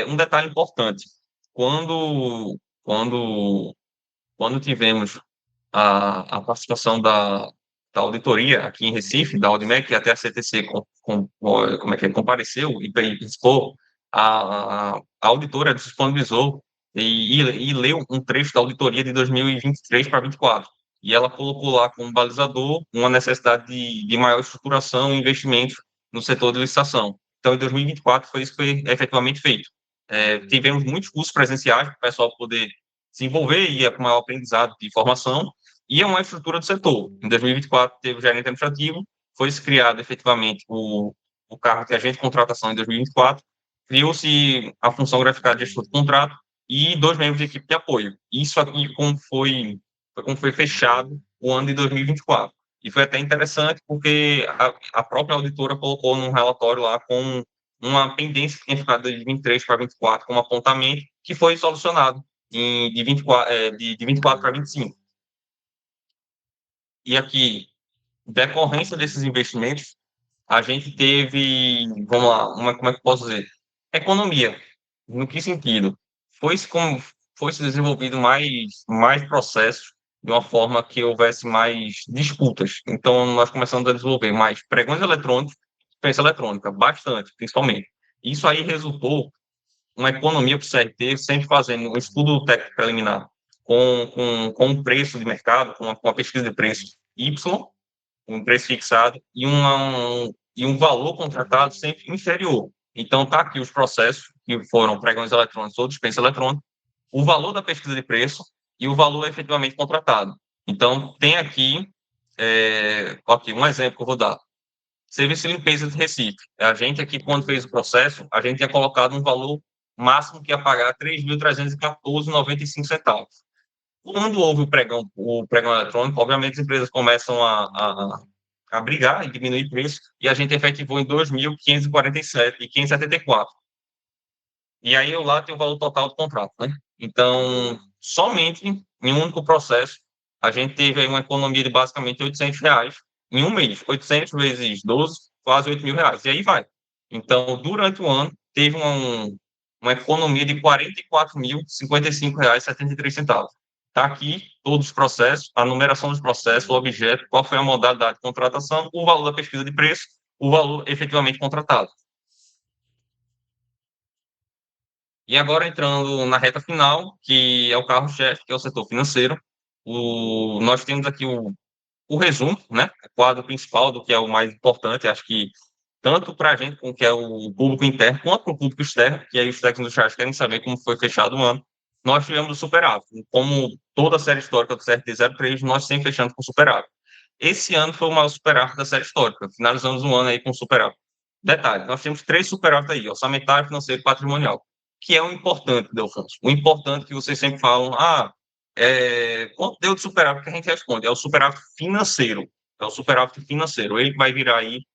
Um detalhe importante, quando tivemos a participação da auditoria aqui em Recife, da Audimec, que até a CTC como é que é, compareceu e participou, a auditora disponibilizou e leu um trecho da auditoria de 2023 para 2024. E ela colocou lá como balizador uma necessidade de maior estruturação e investimento no setor de licitação. Então, em 2024, foi isso que foi efetivamente feito. Tivemos muitos cursos presenciais para o pessoal poder se envolver e com maior aprendizado de formação, e é uma estrutura do setor. Em 2024, teve o gerente administrativo, foi criado efetivamente o cargo de agente de contratação em 2024, criou-se a função gratificada de gestor de contrato e 2 membros de equipe de apoio. Isso aqui como foi fechado o ano de 2024. E foi até interessante porque a própria auditora colocou num relatório lá com uma pendência que tinha ficado de 23 para 24 como apontamento, que foi solucionado de 24 para 25. E aqui, decorrência desses investimentos, a gente teve, vamos lá, como é que eu posso dizer? Economia. No que sentido? Foi se desenvolvido mais processos de uma forma que houvesse mais disputas. Então, nós começamos a desenvolver mais pregões eletrônicos, dispensa eletrônica, bastante, principalmente. Isso aí resultou uma economia para o CRT, sempre fazendo um estudo técnico preliminar com um preço de mercado, com uma pesquisa de preço Y, um preço fixado, e um valor contratado sempre inferior. Então, está aqui os processos, que foram pregões eletrônicos ou dispensa eletrônica, o valor da pesquisa de preço e o valor efetivamente contratado. Então, tem aqui, um exemplo que eu vou dar. Serviço de limpeza de Recife. A gente aqui, quando fez o processo, a gente tinha colocado um valor máximo que ia pagar R$ 3.314,95. Quando houve o pregão eletrônico, obviamente as empresas começam a brigar e diminuir o preço, e a gente efetivou em R$ 2.547,574. E aí eu lá tenho o valor total do contrato, né? Então, somente em um único processo, a gente teve aí uma economia de basicamente R$ 800 em um mês. 800 vezes 12, quase R$ 8.000. E aí vai. Então, durante o ano, teve uma economia de R$ 44.055,73. Está aqui todos os processos, a numeração dos processos, o objeto, qual foi a modalidade de contratação, o valor da pesquisa de preço, o valor efetivamente contratado. E agora entrando na reta final, que é o carro-chefe, que é o setor financeiro, nós temos aqui o resumo, né? O quadro principal do que é o mais importante, acho que tanto para a gente, que é o público interno, quanto para o público externo, que aí os técnicos industriais querem saber como foi fechado o ano, nós tivemos o superávit. Como toda a série histórica do CRT03, nós sempre fechamos com superávit. Esse ano foi o maior superávit da série histórica, finalizamos o ano aí com superávit. Detalhe, nós temos 3 superávites aí, orçamentário, financeiro e patrimonial, que é o importante, Delfonso. O importante que vocês sempre falam, quanto deu de superávit, que a gente responde, é o superávit financeiro. É o superávit financeiro. Ele vai virar aí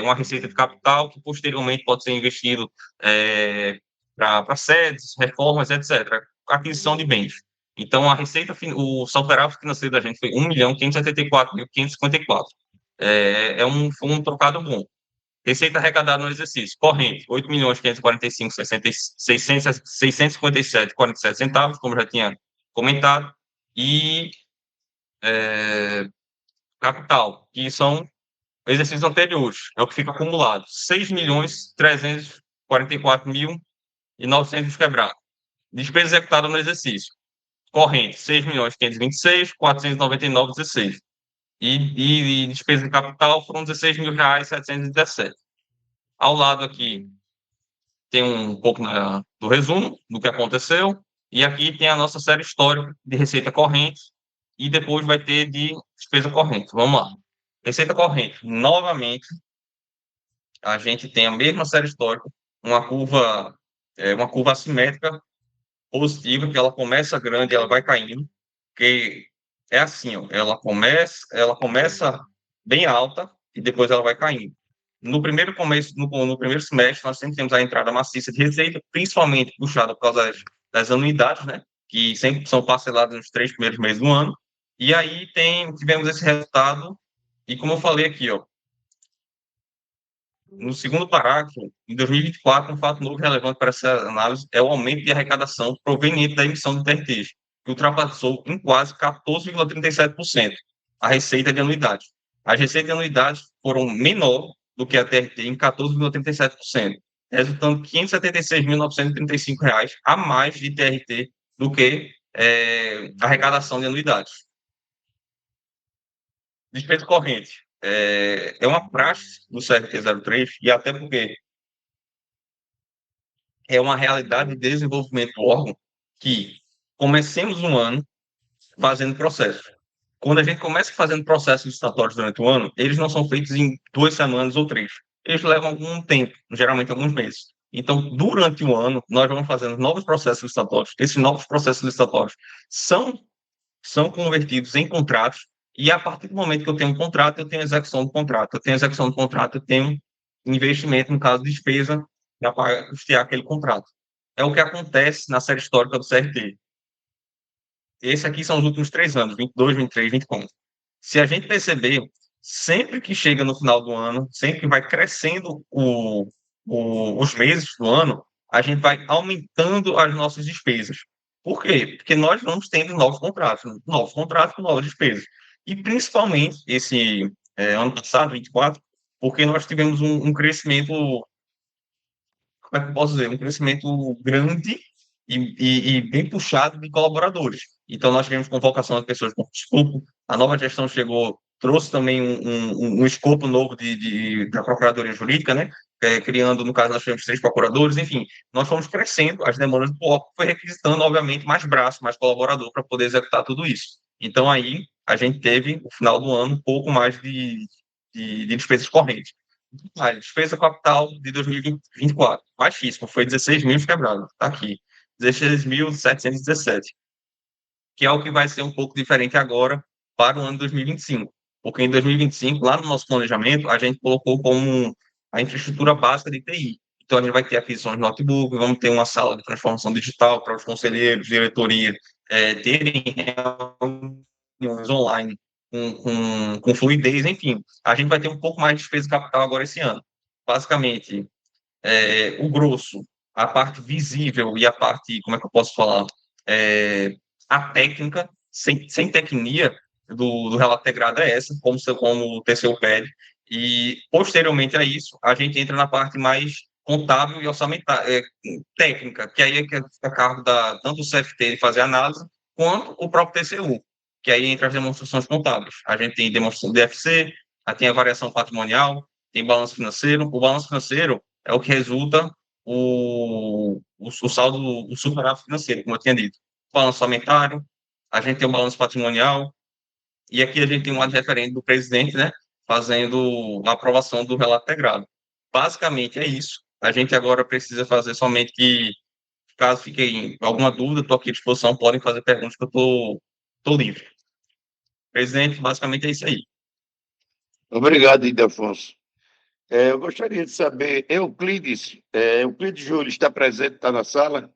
uma receita de capital que posteriormente pode ser investido para sedes, reformas, etc. Aquisição de bens. Então, o superávit financeiro da gente foi 1.574.554. Foi um trocado bom. Receita arrecadada no exercício, corrente, R$ 8.545.657,47 como já tinha comentado, e capital, que são exercícios anteriores, é o que fica acumulado, R$ 6.344.900 quebrado. Despesa executada no exercício, corrente, R$ 6.526.499,16. E despesa de capital foram R$ 16.717. Ao lado aqui tem um pouco do resumo do que aconteceu, e aqui tem a nossa série histórica de receita corrente, e depois vai ter de despesa corrente. Vamos lá. Receita corrente, novamente, a gente tem a mesma série histórica, uma curva assimétrica positiva, que ela começa grande e ela vai caindo, que é assim, ó, ela começa bem alta e depois ela vai caindo. No primeiro semestre, nós sempre temos a entrada maciça de receita, principalmente puxada por causa das anuidades, né, que sempre são parceladas nos 3 primeiros meses do ano. E aí tivemos esse resultado, e como eu falei aqui, ó, no segundo parágrafo, em 2024, um fato novo relevante para essa análise é o aumento de arrecadação proveniente da emissão de TRTs. que ultrapassou em quase 14,37% a receita de anuidade. As receitas de anuidade foram menor do que a TRT em 14,37%, resultando em R$ 576.935 a mais de TRT do que arrecadação de anuidades. Despesa corrente. É uma praxe do CRT 03, e até porque é uma realidade de desenvolvimento do órgão que comecemos um ano fazendo processo. Quando a gente começa fazendo processos licitatórios durante o ano, eles não são feitos em 2 semanas ou 3. Eles levam algum tempo, geralmente alguns meses. Então, durante o ano, nós vamos fazendo novos processos licitatórios. Esses novos processos licitatórios são convertidos em contratos, e a partir do momento que eu tenho um contrato, eu tenho execução do contrato. Eu tenho execução do contrato, eu tenho investimento, no caso, despesa, para custear aquele contrato. É o que acontece na série histórica do CRT. Esse aqui são os últimos 3 anos, 22, 23, 24. Se a gente perceber, sempre que chega no final do ano, sempre que vai crescendo os meses do ano, a gente vai aumentando as nossas despesas. Por quê? Porque nós vamos tendo novos contratos com novas despesas. E principalmente esse ano passado, 24, porque nós tivemos um crescimento, como é que eu posso dizer? Um crescimento grande e bem puxado de colaboradores. Então, nós tivemos convocação de pessoas com escopo, a nova gestão chegou, trouxe também um escopo novo da Procuradoria Jurídica, né? Criando, no caso, nós tivemos 3 procuradores, enfim, nós fomos crescendo, as demandas do órgão foi requisitando, obviamente, mais braço, mais colaborador para poder executar tudo isso. Então, aí, a gente teve, no final do ano, um pouco mais de despesas correntes. A despesa capital de 2024, baixíssimo, foi 16 mil quebrado, está aqui, 16.717, que é o que vai ser um pouco diferente agora para o ano de 2025, porque em 2025, lá no nosso planejamento, a gente colocou como a infraestrutura básica de TI. Então, a gente vai ter aquisição de notebook, vamos ter uma sala de transformação digital para os conselheiros, diretoria, terem reuniões online com fluidez, enfim. A gente vai ter um pouco mais de despesa capital agora esse ano. Basicamente, o grosso, a parte visível e a parte, como é que eu posso falar, a técnica, sem tecnia do relato integrado é essa, como o TCU pede, e posteriormente a isso, a gente entra na parte mais contábil e orçamentária, técnica, que aí é que fica a cargo tanto do CFT de fazer análise, quanto o próprio TCU, que aí entra as demonstrações contábeis. A gente tem demonstração de DFC, tem a variação patrimonial, tem balanço financeiro. O balanço financeiro é o que resulta o saldo, o superávit financeiro, como eu tinha dito. Balanço orçamentário, a gente tem um balanço patrimonial, e aqui a gente tem um ad referente do presidente, né, fazendo a aprovação do relato integrado. Basicamente é isso. A gente agora precisa fazer somente que, caso fique alguma dúvida, estou aqui à disposição, podem fazer perguntas que eu estou livre. Presidente, basicamente é isso aí.
Obrigado, Ildefonso. Eu gostaria de saber, Euclides Júlio está presente, está na sala?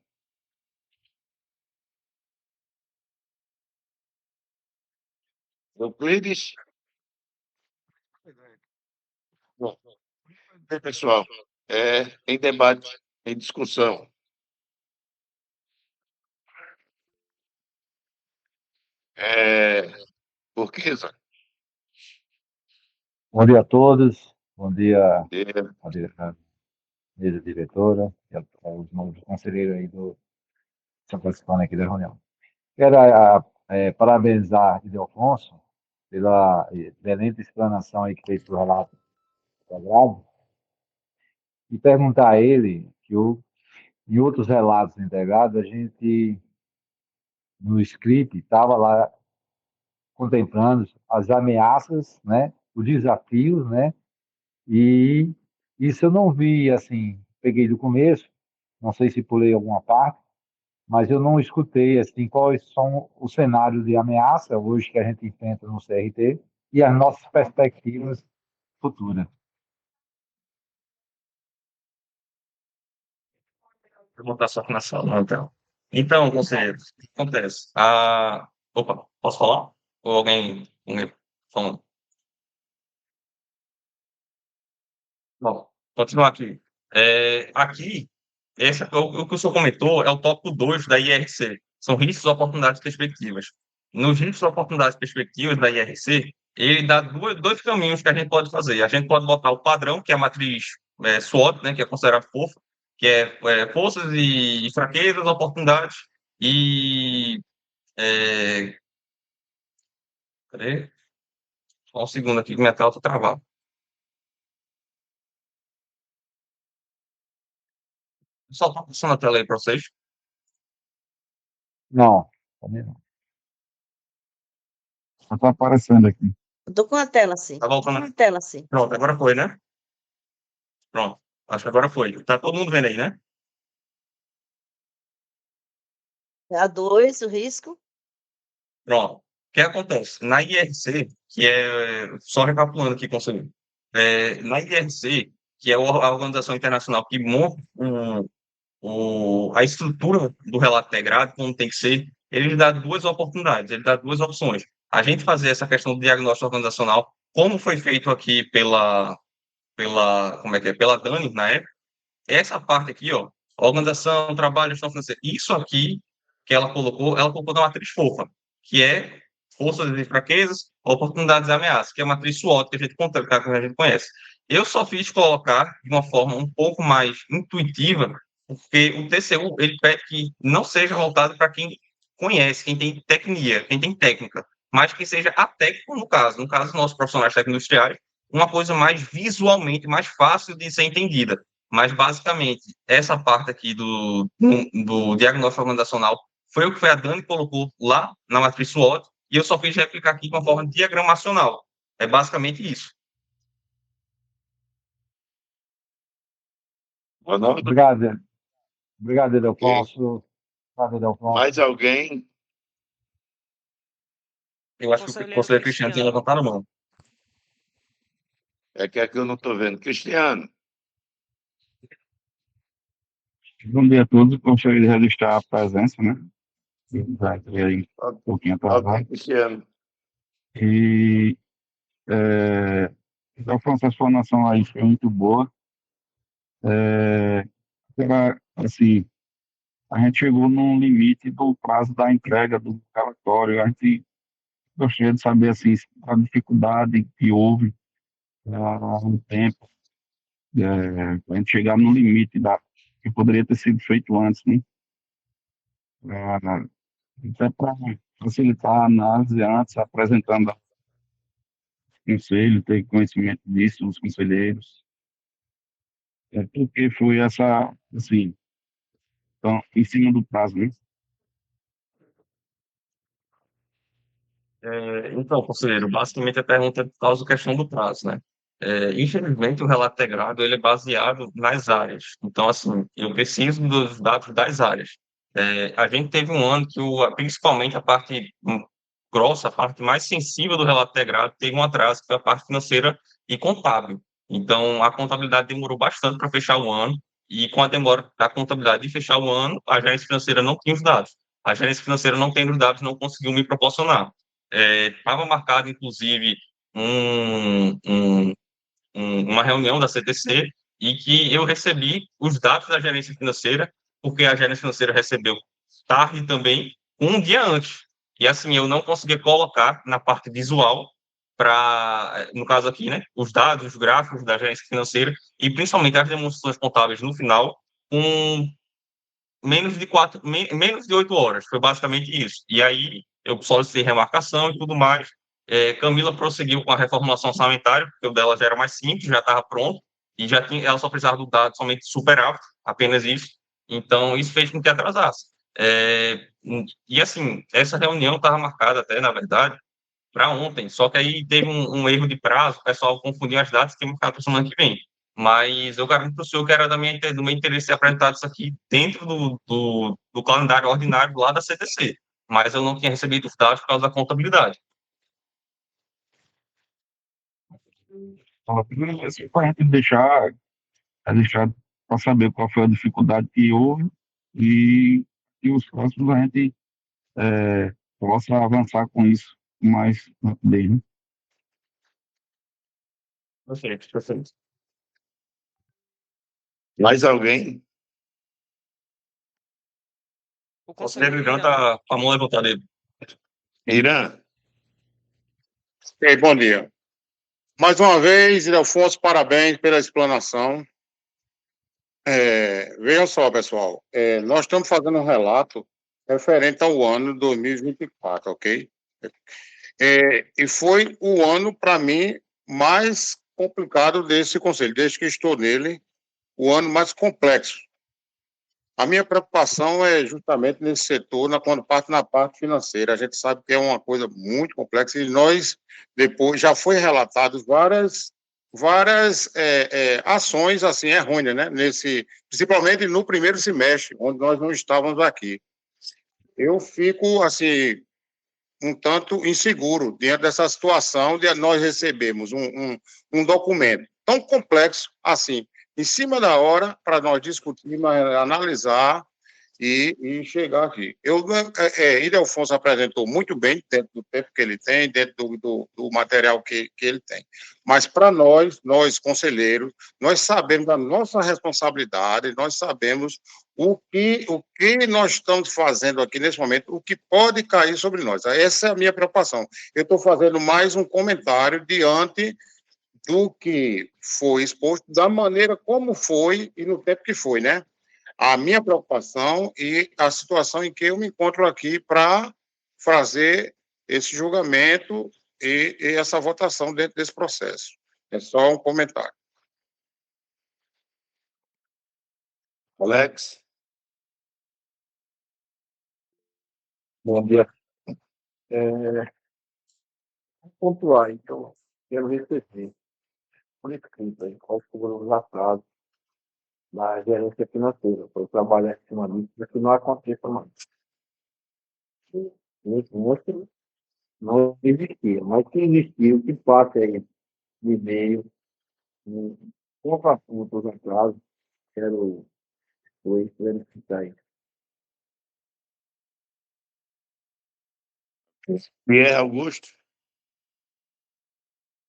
Euclides? Bom, bem, pessoal, em debate, em discussão. Turquesa?
Bom dia a todos, bom dia
É,
à mesa diretora e aos novos conselheiros aí que estão participando aqui da reunião. Quero parabenizar Ildefonso pela excelente explanação aí que fez para o relato integrado e perguntar a ele que em outros relatos integrados a gente, no script, estava lá contemplando as ameaças, né, os desafios, né, e isso eu não vi, assim, peguei do começo, não sei se pulei alguma parte, mas eu não escutei, assim, quais são o cenário de ameaça hoje que a gente enfrenta no CRT e as nossas perspectivas futuras.
Vou botar só aqui na sala, então. Então, conselheiros, o que acontece? Opa, posso falar? Ou alguém falando? Bom, continuar aqui. Aqui, o que o senhor comentou é o tópico 2 da IRC, são riscos, oportunidades e perspectivas. Nos riscos, oportunidades e perspectivas da IRC, ele dá dois caminhos que a gente pode fazer. A gente pode botar o padrão, que é a matriz SWOT, né, que é considerado FOFA, que é forças e fraquezas, oportunidades e... Cadê? Só um segundo aqui que minha tela está travada. Só está passando a tela aí para vocês.
Não, também não. Só está aparecendo aqui.
Eu tô com a tela assim.
Tá voltando?
Com a tela assim.
Pronto, agora foi, né? Pronto. Acho que agora foi. Tá todo mundo vendo aí, né?
A2, o risco.
Pronto. O que acontece? Na IRC, que é. Só recapitulando aqui, conselheiro. Na IRC, que é a organização internacional que monta a estrutura do relato integrado, como tem que ser, ele dá duas oportunidades, ele dá duas opções. A gente fazer essa questão do diagnóstico organizacional, como foi feito aqui pela Dani, na época, essa parte aqui, ó, organização, trabalho, gestão financeira, isso aqui que ela colocou na matriz FOFA, que é forças e fraquezas, oportunidades e ameaças, que é a matriz SWOT que a gente conhece. Eu só fiz colocar de uma forma um pouco mais intuitiva, porque o TCU, ele pede que não seja voltado para quem conhece, quem tem tecnia, quem tem técnica, mas que seja atécnico no caso, nossos profissionais técnicos industriais, uma coisa mais visualmente, mais fácil de ser entendida. Mas, basicamente, essa parte aqui do diagnóstico organizacional foi o que a Dani colocou lá na matriz SWOT, e eu só fiz replicar aqui de uma forma diagramacional. É basicamente isso.
Boa noite.
Obrigado, obrigado, Edelfonso. Obrigado, Edelfonso.
Mais alguém?
Eu acho que o conselheiro Cristiano tinha levantado a mão.
É que aqui eu não estou vendo. Cristiano,
Bom dia a todos. Gostaria de registrar a presença, né? Já entrei aí um pouquinho
ok,
atrasado.
Cristiano.
E, Alfonso, a explanação aí foi muito boa. Assim, a gente chegou no limite do prazo da entrega do relatório. A gente gostaria de saber, assim, a dificuldade que houve no tempo, para a gente chegar no limite que poderia ter sido feito antes, né? Até para facilitar a análise antes, apresentando ao conselho, ter conhecimento disso, os conselheiros. Porque foi essa, assim, então, em cima do prazo, né?
Então, conselheiro, basicamente a pergunta é por causa da questão do prazo, né? Infelizmente, o relato integrado ele é baseado nas áreas. Então, assim, eu preciso dos dados das áreas. A gente teve um ano que, principalmente a parte grossa, a parte mais sensível do relato integrado, teve um atraso, que foi a parte financeira e contábil. Então, a contabilidade demorou bastante para fechar o ano, e com a demora da contabilidade de fechar o ano, a gerência financeira não tinha os dados. A gerência financeira não tendo os dados, não conseguiu me proporcionar. Estava marcado, inclusive, uma reunião da CTC e que eu recebi os dados da gerência financeira, porque a gerência financeira recebeu tarde também, um dia antes. E assim, eu não consegui colocar na parte visual, no caso aqui, né, os dados, os gráficos da gerência financeira e principalmente as demonstrações contábeis no final, com menos de 8 horas, foi basicamente isso. E aí eu solicitei remarcação e tudo mais. Camila prosseguiu com a reformulação orçamentária, porque o dela já era mais simples, já estava pronto, e ela só precisava do dado somente superávit, apenas isso. Então, isso fez com que atrasasse. E assim, essa reunião estava marcada até, na verdade, para ontem, só que aí teve um erro de prazo, o pessoal confundiu as datas, que marcado para a semana que vem. Mas eu garanto para o senhor que era do meu interesse apresentar isso aqui dentro do calendário ordinário lá da CTC, mas eu não tinha recebido os dados por causa da contabilidade.
A primeira vez que a gente deixar para saber qual foi a dificuldade que houve e os próximos a gente possa avançar com isso com mais rapidez, né?
Perfeito, perfeito.
Mais alguém?
O
Conselheiro
conselheiro
Irã
Irã.
está com a mão levantada aí.
Irã,
Bom dia. Mais uma vez, Ildefonso, parabéns pela explanação. Vejam só, pessoal, nós estamos fazendo um relato referente ao ano 2024, ok? E foi o ano, para mim, mais complicado desse conselho, desde que estou nele, o ano mais complexo. A minha preocupação é justamente nesse setor, quando parte na parte financeira. A gente sabe que é uma coisa muito complexa e nós, depois, já foi relatado várias ações assim errôneas, né? Principalmente no primeiro semestre, onde nós não estávamos aqui. Eu fico, assim, um tanto inseguro diante dessa situação de nós recebermos um documento tão complexo assim, em cima da hora, para nós discutirmos, analisar e chegar aqui. Ildefonso apresentou muito bem, dentro do tempo que ele tem, dentro do material que ele tem. Mas para nós conselheiros, nós sabemos da nossa responsabilidade, nós sabemos o que nós estamos fazendo aqui nesse momento, o que pode cair sobre nós. Essa é a minha preocupação. Eu estou fazendo mais um comentário diante do que foi exposto, da maneira como foi e no tempo que foi, né? A minha preocupação e a situação em que eu me encontro aqui para fazer esse julgamento e essa votação dentro desse processo. É só um comentário.
Alex,
Bom dia. Pontuar, então, quero receber por escrito aí, qual foram os atrasos da gerência financeira, para eu trabalhar em cima disso, para que não aconteça mais. Nesse momento, não existia, mas se existiu, que parte aí de e-mail, com os atrasos, quero verificar isso.
Pierre Augusto,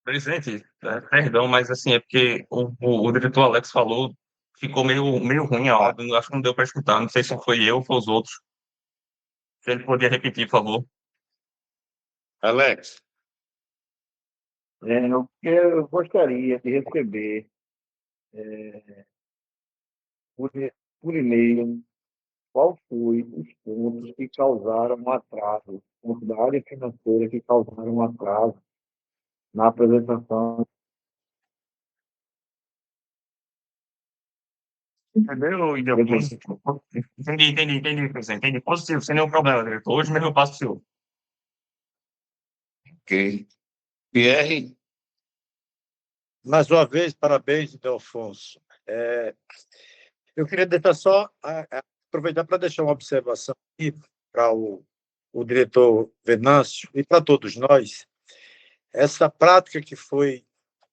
Presidente, perdão, mas assim, é porque o diretor Alex falou, ficou meio ruim a áudio, acho que não deu para escutar, não sei se foi eu ou foi os outros. Se ele podia repetir, por favor.
Alex,
Eu gostaria de receber por, por e-mail qual foi os pontos que causaram atraso, os pontos da área financeira que causaram atraso na apresentação.
Entendeu, Ildefonso? Entendi, presidente. Entendi. Positivo, sem nenhum problema, diretor. Hoje mesmo eu passo o senhor.
ok. Pierre,
Mais uma vez, parabéns, Ildefonso. Eu queria deixar só, aproveitar para deixar uma observação aqui para o diretor Venâncio e para todos nós. Essa prática que foi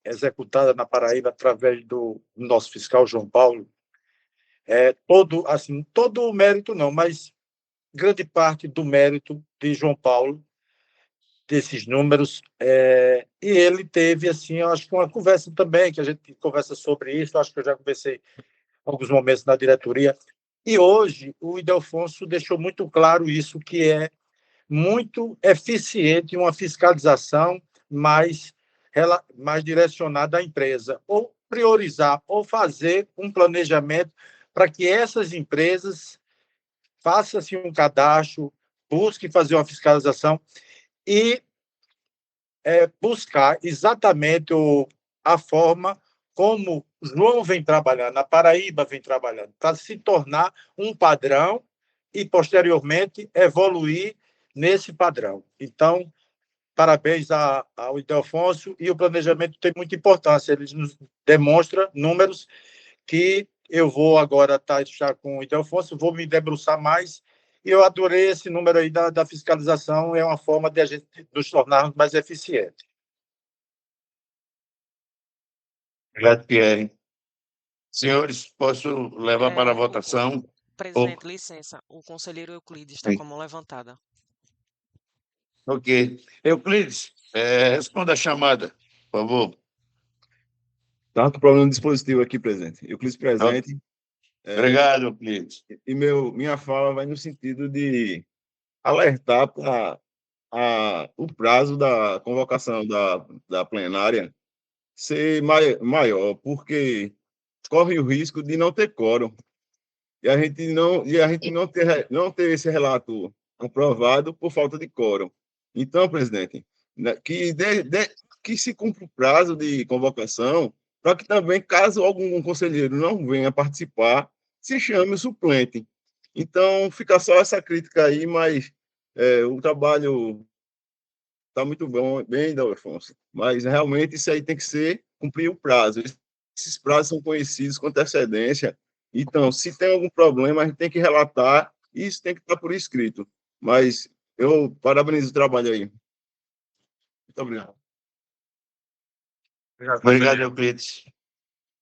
executada na Paraíba através do nosso fiscal João Paulo, todo o mérito não, mas grande parte do mérito de João Paulo, desses números, e ele teve, assim, eu acho que uma conversa também, que a gente conversa sobre isso, acho que eu já conversei em alguns momentos na diretoria, e hoje o Ildefonso deixou muito claro isso, que é muito eficiente uma fiscalização mais direcionada à empresa, ou priorizar, ou fazer um planejamento para que essas empresas façam-se um cadastro, busquem fazer uma fiscalização e buscar exatamente a forma como João vem trabalhando, a Paraíba vem trabalhando, para se tornar um padrão e, posteriormente, evoluir nesse padrão. Então, parabéns ao Ildefonso, e o planejamento tem muita importância, ele nos demonstra números que eu vou agora estar com o Ildefonso, vou me debruçar mais, e eu adorei esse número aí da fiscalização, é uma forma de a gente nos tornarmos mais eficientes.
obrigado, Pierre. Senhores, posso levar para a votação?
Presidente, licença, o conselheiro Euclides está
Sim.
com a mão levantada.
Ok. Euclides, responda a chamada, por favor.
Tá com problema no dispositivo aqui, presidente. Euclides presente.
Obrigado, Euclides.
E minha fala vai no sentido de alertar para o prazo da convocação da plenária ser maior, porque corre o risco de não ter quórum. E a gente não ter esse relato aprovado por falta de quórum. Então, presidente, que se cumpra o prazo de convocação, para que também, caso algum conselheiro não venha participar, se chame o suplente. Então, fica só essa crítica aí, mas o trabalho está muito bom, bem, Afonso. Mas realmente isso aí tem que ser cumprir o prazo. Esses prazos são conhecidos com antecedência. Então, se tem algum problema, a gente tem que relatar e isso tem que estar por escrito. Mas eu parabenizo o trabalho aí. Muito obrigado.
Obrigado, Euclides.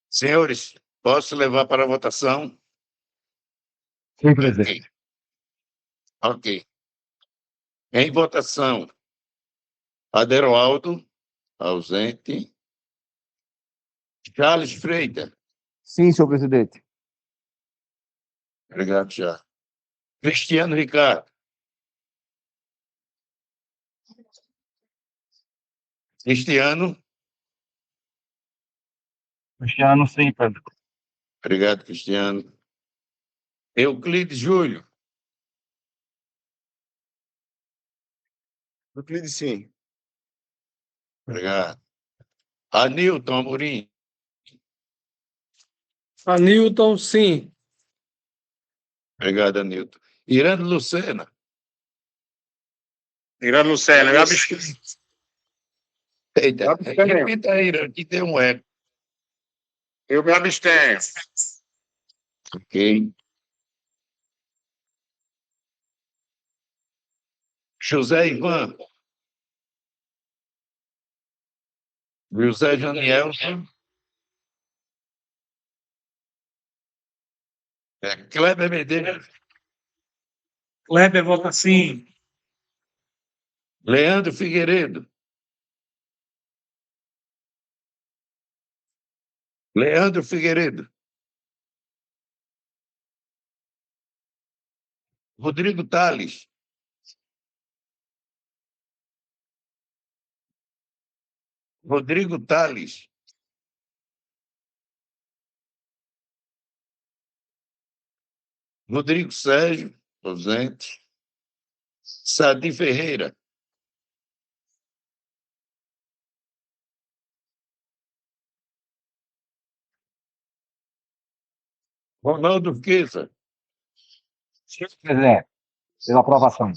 Senhores, posso levar para a votação?
Sim, presidente.
Ok. Em votação, Aderoaldo, ausente. Charles Freitas.
Sim, senhor presidente.
Obrigado, Charles. Cristiano Ricardo. Cristiano.
Cristiano, sim, presidente.
Obrigado, Cristiano. Euclides Júlio.
Euclides, sim.
Obrigado. Anilton Amorim.
Anilton, sim.
Obrigado, Anilton. Irano Lucena.
Irano Lucena, me abstenho.
Eita,
abstenho.
repita aí, Irano, que tem um eco.
Eu me abstenho.
Ok. José Ivan. José Janielson. Kleber Medeiros.
Kleber vota sim.
Leandro Figueiredo. Leandro Figueiredo. Rodrigo Tales. Rodrigo Tales. Rodrigo Sérgio, ausente. Sadi Ferreira. Ronaldo Queza.
Sim, presidente. Pela aprovação.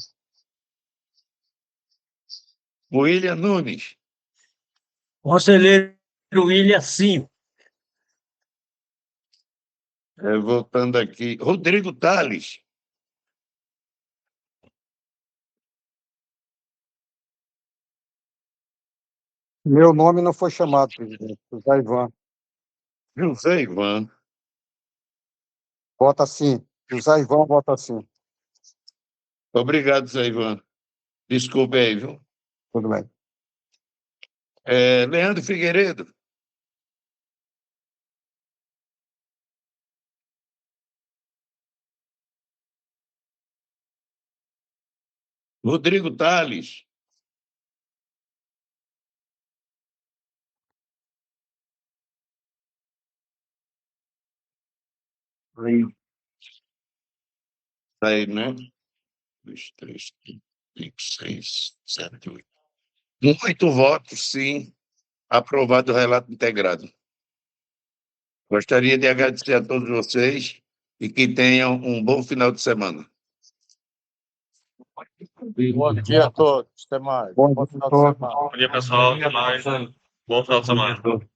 William Nunes.
Conselheiro William, sim.
Voltando aqui. Rodrigo Tales.
Meu nome não foi chamado, presidente. José Ivan.
José Ivan.
Vota sim. José Ivan vota sim.
Obrigado, Zé Ivan. Desculpe aí, viu?
Tudo bem.
Leandro Figueiredo. Rodrigo Tales. Aí, né? 2, 3, 4, 5, 6, 7, 8. 8 votos, sim. Aprovado o relato integrado. Gostaria de agradecer a todos vocês e que tenham um bom final de semana.
Bom dia a todos. Até mais.
Bom dia a todos.
Bom dia, pessoal. Até mais. Bom final de semana.